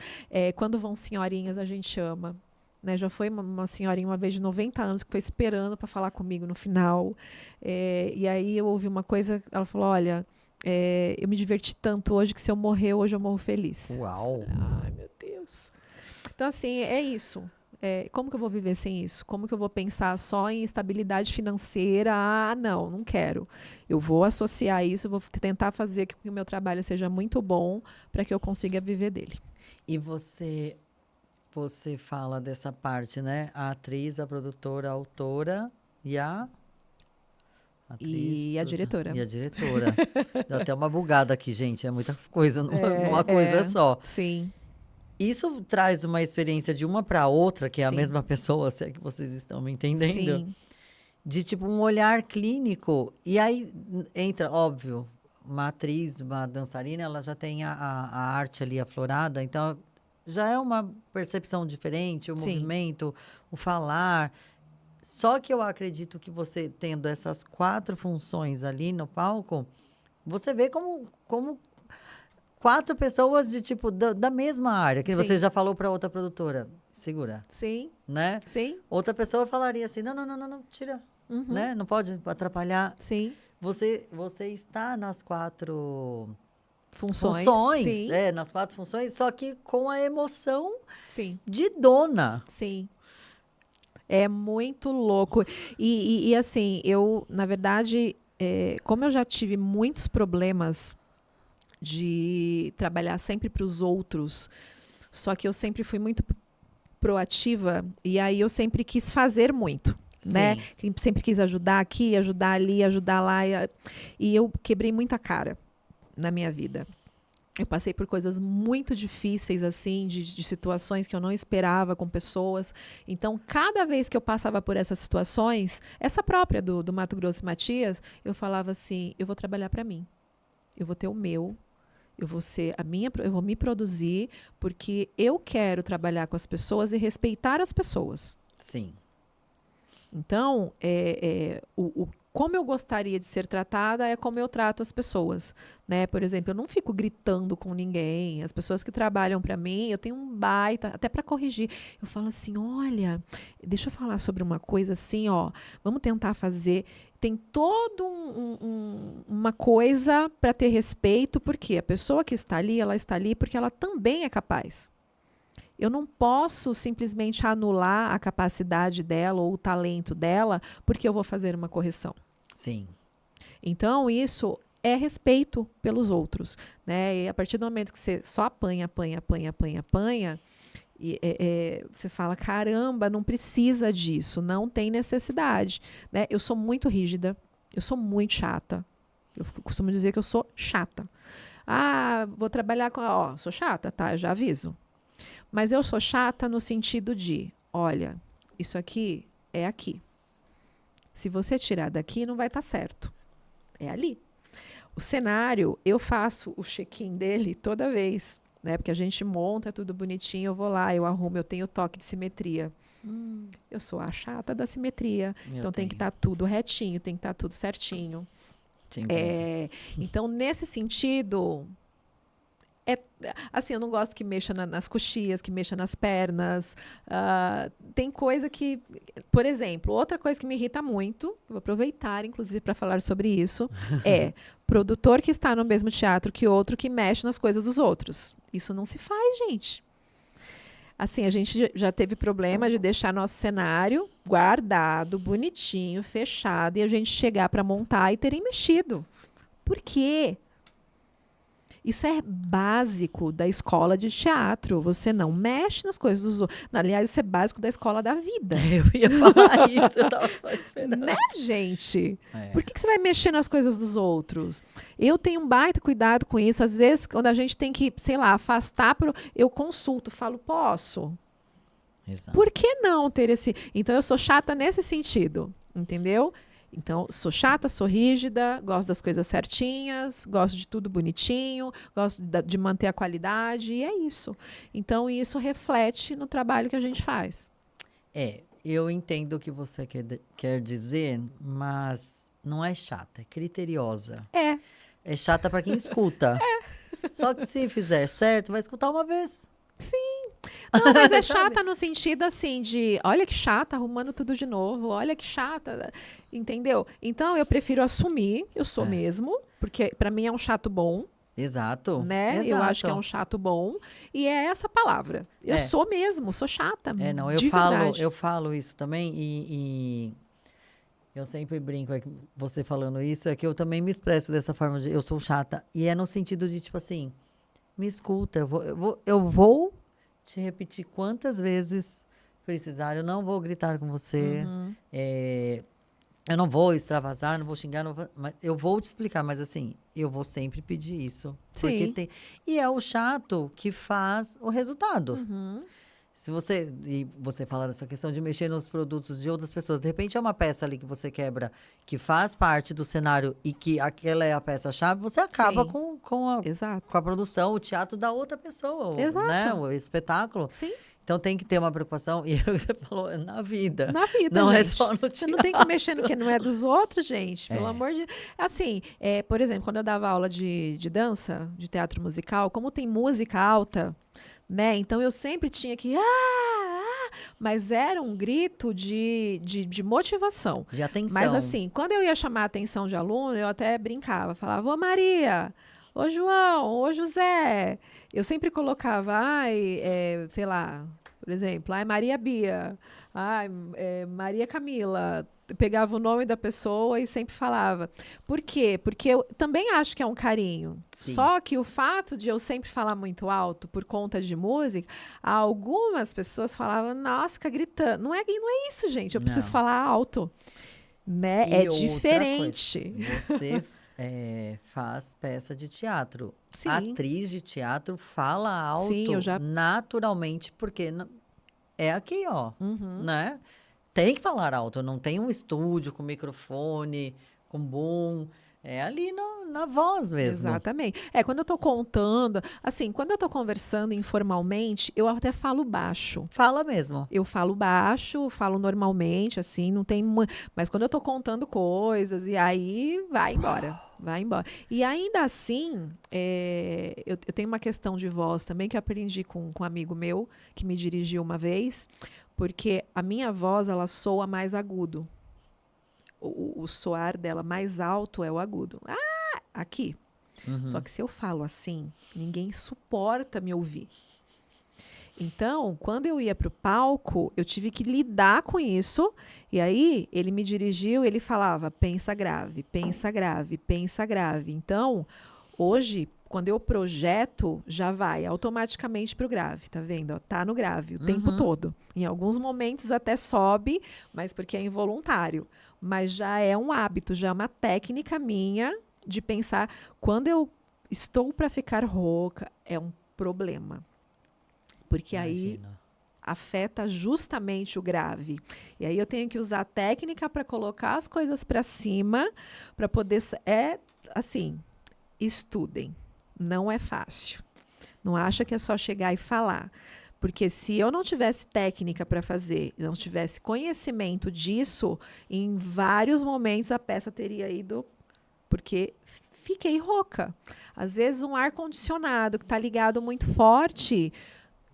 quando vão senhorinhas a gente chama, né? Já foi uma senhorinha uma vez de 90 anos que foi esperando para falar comigo no final, e aí eu ouvi uma coisa, ela falou, olha, eu me diverti tanto hoje que se eu morrer hoje eu morro feliz. Uau! Ai, meu Deus. Então assim, é isso. Como que eu vou viver sem isso? Como que eu vou pensar só em estabilidade financeira? Não quero. Eu vou associar isso, vou tentar fazer que o meu trabalho seja muito bom para que eu consiga viver dele. E você fala dessa parte, né? A atriz, a produtora, a autora e a... E a diretora. E a diretora. Deu até uma bugada aqui, gente. É muita coisa numa coisa só. Sim. Isso traz uma experiência de uma para outra, que é Sim. a mesma pessoa, se é que vocês estão me entendendo. Sim. De tipo um olhar clínico. E aí entra, óbvio, uma atriz, uma dançarina, ela já tem a arte ali aflorada, então já é uma percepção diferente, o Sim. movimento, o falar. Só que eu acredito que você tendo essas 4 funções ali no palco, você vê como 4 pessoas de tipo da mesma área, que você Sim. já falou para outra produtora, segura, Sim, né? sim. Outra pessoa falaria assim, não, tira, Uhum. né? Não pode atrapalhar. Sim. Você está nas 4 Funções. funções, Sim. nas 4 funções, só que com a emoção Sim. de dona. Sim. É muito louco. E assim, eu, na verdade, como eu já tive muitos problemas de trabalhar sempre para os outros, só que eu sempre fui muito proativa e aí eu sempre quis fazer muito, né? Sempre quis ajudar aqui, ajudar ali, ajudar lá e eu quebrei muita cara na minha vida. Eu passei por coisas muito difíceis, assim, de situações que eu não esperava com pessoas. Então, cada vez que eu passava por essas situações, essa própria do Mato Grosso e Matias, eu falava assim, eu vou trabalhar para mim. Eu vou ter o meu, eu vou me produzir, porque eu quero trabalhar com as pessoas e respeitar as pessoas. Sim. Então, como eu gostaria de ser tratada é como eu trato as pessoas, né? Por exemplo, eu não fico gritando com ninguém. As pessoas que trabalham para mim, eu tenho um baita, até para corrigir. Eu falo assim, olha, deixa eu falar sobre uma coisa assim, ó. Vamos tentar fazer. Tem todo uma coisa para ter respeito, porque a pessoa que está ali, ela está ali porque ela também é capaz. Eu não posso simplesmente anular a capacidade dela ou o talento dela porque eu vou fazer uma correção. Sim. Então, isso é respeito pelos outros, né? E a partir do momento que você só apanha, você fala, caramba, não precisa disso, não tem necessidade, né? Eu sou muito rígida, eu sou muito chata. Eu costumo dizer que eu sou chata. Ah, vou trabalhar com... Ó, sou chata, tá? Eu já aviso. Mas eu sou chata no sentido de, olha, isso aqui é aqui. Se você tirar daqui, não vai estar certo. É ali. O cenário, eu faço o check-in dele toda vez, né? Porque a gente monta tudo bonitinho, eu vou lá, eu arrumo, eu tenho toque de simetria. Eu sou a chata da simetria. Então tem que estar tudo retinho, tem que estar tudo certinho. Então, nesse sentido... assim, eu não gosto que mexa nas coxias, que mexa nas pernas. Tem coisa que... Por exemplo, outra coisa que me irrita muito, vou aproveitar, inclusive, para falar sobre isso, é produtor que está no mesmo teatro que outro que mexe nas coisas dos outros. Isso não se faz, gente. Assim, a gente já teve problema de deixar nosso cenário guardado, bonitinho, fechado, e a gente chegar para montar e terem mexido. Por quê? Isso é básico da escola de teatro. Você não mexe nas coisas dos outros. Aliás, isso é básico da escola da vida. Eu ia falar isso, eu estava só esperando. Né, gente? Por que você vai mexer nas coisas dos outros? Eu tenho um baita cuidado com isso. Às vezes, quando a gente tem que, sei lá, afastar, eu consulto, falo, posso? Exato. Por que não ter esse... Então, eu sou chata nesse sentido, entendeu? Então, sou chata, sou rígida, gosto das coisas certinhas, gosto de tudo bonitinho, gosto de manter a qualidade, e é isso. Então, isso reflete no trabalho que a gente faz. Eu entendo o que você quer dizer, mas não é chata, é criteriosa. É chata para quem escuta. Só que se fizer certo, vai escutar uma vez. Sim. Não, mas é chata no sentido assim de, olha que chata, arrumando tudo de novo, olha que chata, entendeu? Então eu prefiro assumir, eu sou mesmo, porque para mim é um chato bom. Exato. Né? Exato. Eu acho que é um chato bom e é essa palavra. Eu sou mesmo, sou chata. Não, eu falo isso também e eu sempre brinco você falando isso, é que eu também me expresso dessa forma de eu sou chata e é no sentido de tipo assim, me escuta, eu vou te repetir quantas vezes precisar, eu não vou gritar com você, eu não vou extravasar, não vou xingar, mas eu vou te explicar, mas assim, eu vou sempre pedir isso. Sim. Porque e é o chato que faz o resultado. Se você, e você fala dessa questão de mexer nos produtos de outras pessoas, de repente é uma peça ali que você quebra, que faz parte do cenário e que aquela é a peça-chave, você acaba Sim, exato. com a produção, o teatro da outra pessoa, né? Exato. O espetáculo. Sim, Então tem que ter uma preocupação, e você falou, é na vida. na vida, Não é gente. só no Você teatro. não tem que mexer no que não é dos outros, gente. Pelo É. amor de... Assim, por exemplo, quando eu dava aula de dança, de teatro musical, como tem música alta, né? Então eu sempre tinha que... mas era um grito de motivação. De atenção. Mas assim, quando eu ia chamar a atenção de aluno, eu até brincava. Falava, ô Maria, ô João, ô José. Eu sempre colocava, sei lá, por exemplo, Maria Bia, Maria Camila. Eu pegava o nome da pessoa e sempre falava. Por quê? Porque eu também acho que é um carinho. Sim. Só que o fato de eu sempre falar muito alto por conta de música, algumas pessoas falavam, nossa, fica gritando. Não é isso, gente. Eu preciso Não. falar alto. Né? E É outra diferente. coisa, você faz peça de teatro. Sim. A atriz de teatro fala alto Sim, eu já... naturalmente, porque é aqui, ó, Uhum. né? Tem que falar alto, não tem um estúdio com microfone, com boom, é ali na voz mesmo. Exatamente. Quando eu tô contando, assim, quando eu tô conversando informalmente, eu até falo baixo. Fala mesmo. Eu falo baixo, falo normalmente, assim, não tem... Mas quando eu tô contando coisas, e aí vai embora. Vai embora. E ainda assim, eu tenho uma questão de voz também que eu aprendi com um amigo meu, que me dirigiu uma vez, porque a minha voz, ela soa mais agudo. O soar dela mais alto é o agudo. Aqui. Uhum. Só que se eu falo assim, ninguém suporta me ouvir. Então, quando eu ia para o palco, eu tive que lidar com isso. E aí, ele me dirigiu, ele falava, pensa grave, pensa grave, pensa grave. Então, hoje, quando eu projeto, já vai automaticamente para o grave, tá vendo? Ó, tá no grave o tempo todo. Em alguns momentos até sobe, mas porque é involuntário. Mas já é um hábito, já é uma técnica minha de pensar. Quando eu estou para ficar rouca, é um problema. Porque aí afeta justamente o grave. E aí eu tenho que usar a técnica para colocar as coisas para cima, para poder... assim, estudem. Não é fácil. Não acha que é só chegar e falar. Porque se eu não tivesse técnica para fazer, não tivesse conhecimento disso, em vários momentos a peça teria ido... Porque fiquei rouca. Às vezes um ar-condicionado que está ligado muito forte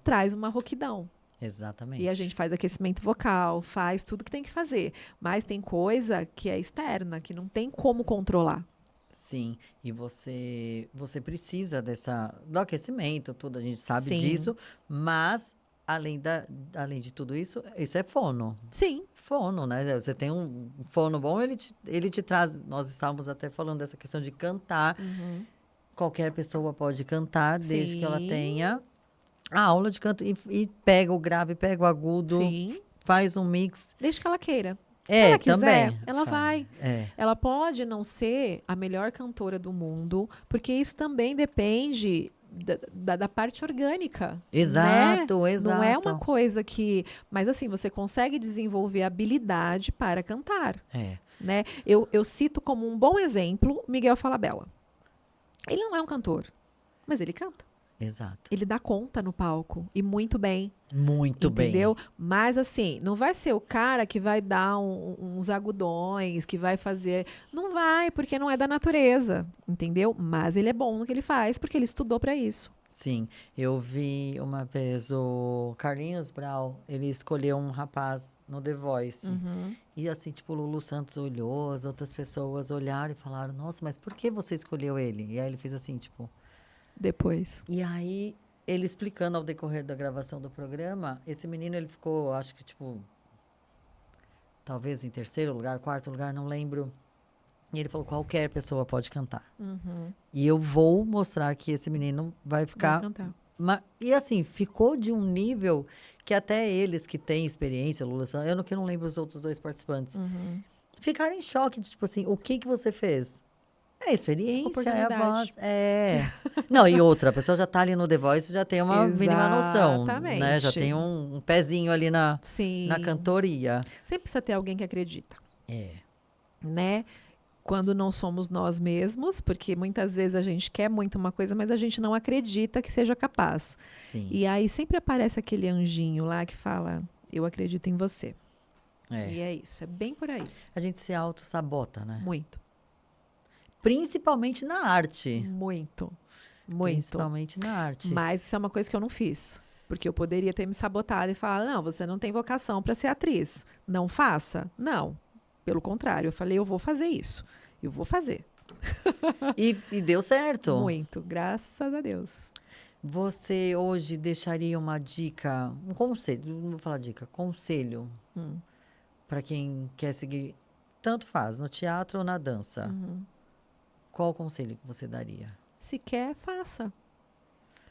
traz uma rouquidão. Exatamente. E a gente faz aquecimento vocal, faz tudo que tem que fazer. Mas tem coisa que é externa, que não tem como controlar. Sim, e você precisa do aquecimento, tudo, a gente sabe Sim. disso, mas além de tudo isso é fono. Sim. Fono, né? Você tem um fono bom, ele te traz. Nós estávamos até falando dessa questão de cantar. Uhum. Qualquer pessoa pode cantar, desde Sim. que ela tenha a aula de canto e pega o grave, pega o agudo, Sim. faz um mix. Desde que ela queira. Se ela quiser, também. ela vai. É. Ela pode não ser a melhor cantora do mundo, porque isso também depende da parte orgânica. Exato, né? exato. Não é uma coisa que... Mas assim, você consegue desenvolver habilidade para cantar. É. Né? Eu cito como um bom exemplo Miguel Falabella. Ele não é um cantor, mas ele canta. Exato. Ele dá conta no palco, e muito bem. Muito bem. Entendeu? Mas assim, não vai ser o cara que vai dar uns agudões, que vai fazer... Não vai, porque não é da natureza, entendeu? Mas ele é bom no que ele faz, porque ele estudou para isso. Sim, eu vi uma vez o Carlinhos Brau, ele escolheu um rapaz no The Voice. Uhum. E assim, tipo, o Lulu Santos olhou, as outras pessoas olharam e falaram, nossa, mas por que você escolheu ele? E aí ele fez assim, tipo... Depois. E aí, ele explicando ao decorrer da gravação do programa, esse menino, ele ficou, acho que, tipo... Talvez em terceiro lugar, quarto lugar, não lembro. E ele falou, qualquer pessoa pode cantar. Uhum. E eu vou mostrar que esse menino vai ficar... Vai cantar. E assim, ficou de um nível que até eles que têm experiência, Lula, que eu não lembro os outros dois participantes, Uhum. ficaram em choque de, tipo assim, o que você fez? É experiência, é a voz. Oportunidade. Não, e outra, a pessoa já tá ali no The Voice, já tem uma mínima noção, né? Já Exatamente. tem um pezinho ali na Sim. cantoria. Sempre precisa ter alguém que acredita, É, né? Quando não somos nós mesmos, porque muitas vezes a gente quer muito uma coisa, mas a gente não acredita que seja capaz. sim. E aí sempre aparece aquele anjinho lá que fala, eu acredito em você. E é isso, é bem por aí. A gente se auto-sabota, né? Muito, Principalmente na arte. muito. Principalmente na arte. Mas isso é uma coisa que eu não fiz. Porque eu poderia ter me sabotado e falar, não, você não tem vocação para ser atriz. Não faça. Não. Pelo contrário, eu falei, eu vou fazer isso. Eu vou fazer. E deu certo. Muito, graças a Deus. Você hoje deixaria uma dica, um conselho, não vou falar dica, conselho para quem quer seguir, tanto faz, no teatro ou na dança. Qual o conselho que você daria? Se quer, faça.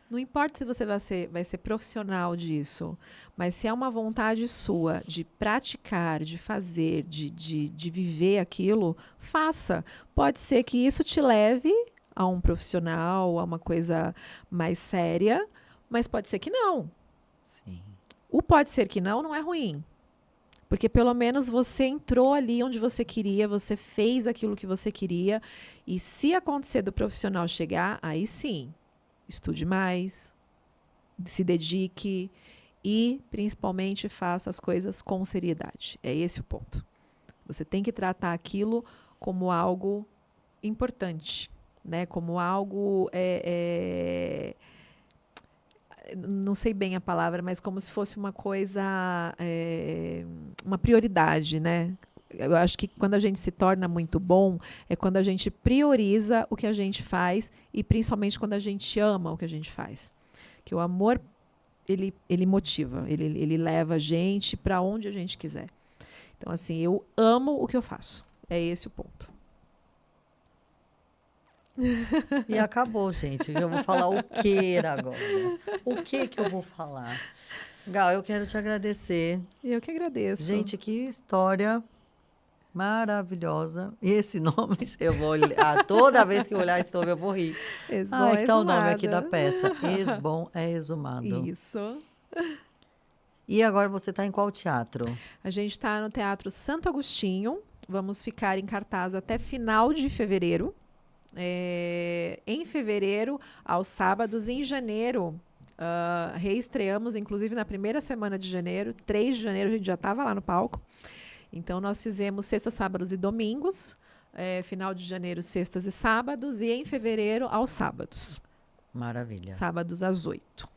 Não importa se você vai ser profissional disso, mas se é uma vontade sua de praticar, de fazer, de viver aquilo, faça. Pode ser que isso te leve a um profissional, a uma coisa mais séria, mas pode ser que não. Sim. O pode ser que não é ruim. Porque pelo menos você entrou ali onde você queria, você fez aquilo que você queria. E se acontecer do profissional chegar, aí sim, estude mais, se dedique e, principalmente, faça as coisas com seriedade. É esse o ponto. Você tem que tratar aquilo como algo importante, né? Como algo... não sei bem a palavra, mas como se fosse uma coisa, uma prioridade, né? Eu acho que quando a gente se torna muito bom, é quando a gente prioriza o que a gente faz e principalmente quando a gente ama o que a gente faz. Que o amor, ele motiva, ele leva a gente para onde a gente quiser. Então, assim, eu amo o que eu faço. É esse o ponto. E acabou, gente. Eu vou falar o que agora? O que eu vou falar? Gal, eu quero te agradecer. Eu que agradeço. Gente, que história maravilhosa. E esse nome, eu vou olhar. Toda vez que eu olhar esse nome, eu vou rir. Esbom é Tá o nome aqui exumada. da peça. Esbom é exumado. Isso. E agora você está em qual teatro? A gente está no Teatro Santo Agostinho. Vamos ficar em cartaz até final de fevereiro. Em fevereiro, aos sábados, em janeiro, reestreamos, inclusive na primeira semana de janeiro, 3 de janeiro, a gente já estava lá no palco. Então, nós fizemos sextas, sábados e domingos, final de janeiro, sextas e sábados, e em fevereiro, aos sábados. Maravilha. Sábados às 8.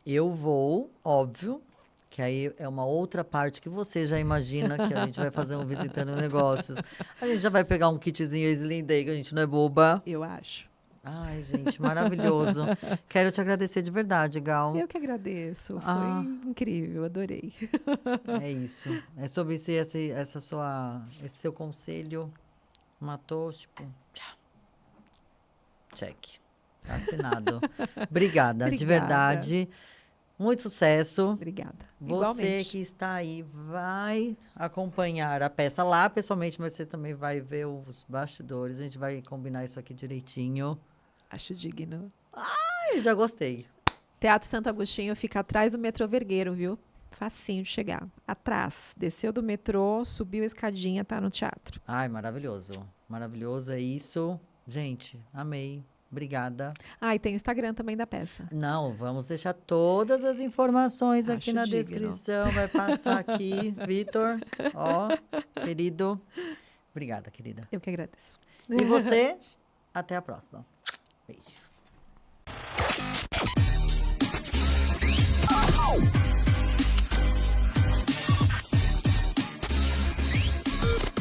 Eu vou, óbvio, que aí é uma outra parte que você já imagina que a gente vai fazer um Visitando Negócios. A gente já vai pegar um kitzinho Slim Day, que a gente não é boba. Eu acho. Ai, gente, maravilhoso. Quero te agradecer de verdade, Gal. Eu que agradeço. Foi incrível, adorei. É isso. É sobre esse seu conselho. Matou, tipo, check. Tá assinado. Obrigada, de verdade. Muito sucesso. Obrigada. Você Igualmente. que está aí vai acompanhar a peça lá pessoalmente, mas você também vai ver os bastidores. A gente vai combinar isso aqui direitinho. Acho digno. Ai, já gostei. Teatro Santo Agostinho fica atrás do metrô Vergueiro, viu? Facinho de chegar. Atrás. Desceu do metrô, subiu a escadinha, tá no teatro. Ai, maravilhoso. Maravilhoso, é isso. Gente, amei. Obrigada. E tem o Instagram também da peça. Não, vamos deixar todas as informações aqui Acho na digno. descrição. Vai passar aqui. Vitor, ó, querido. Obrigada, querida. Eu que agradeço. E você, até a próxima. Beijo.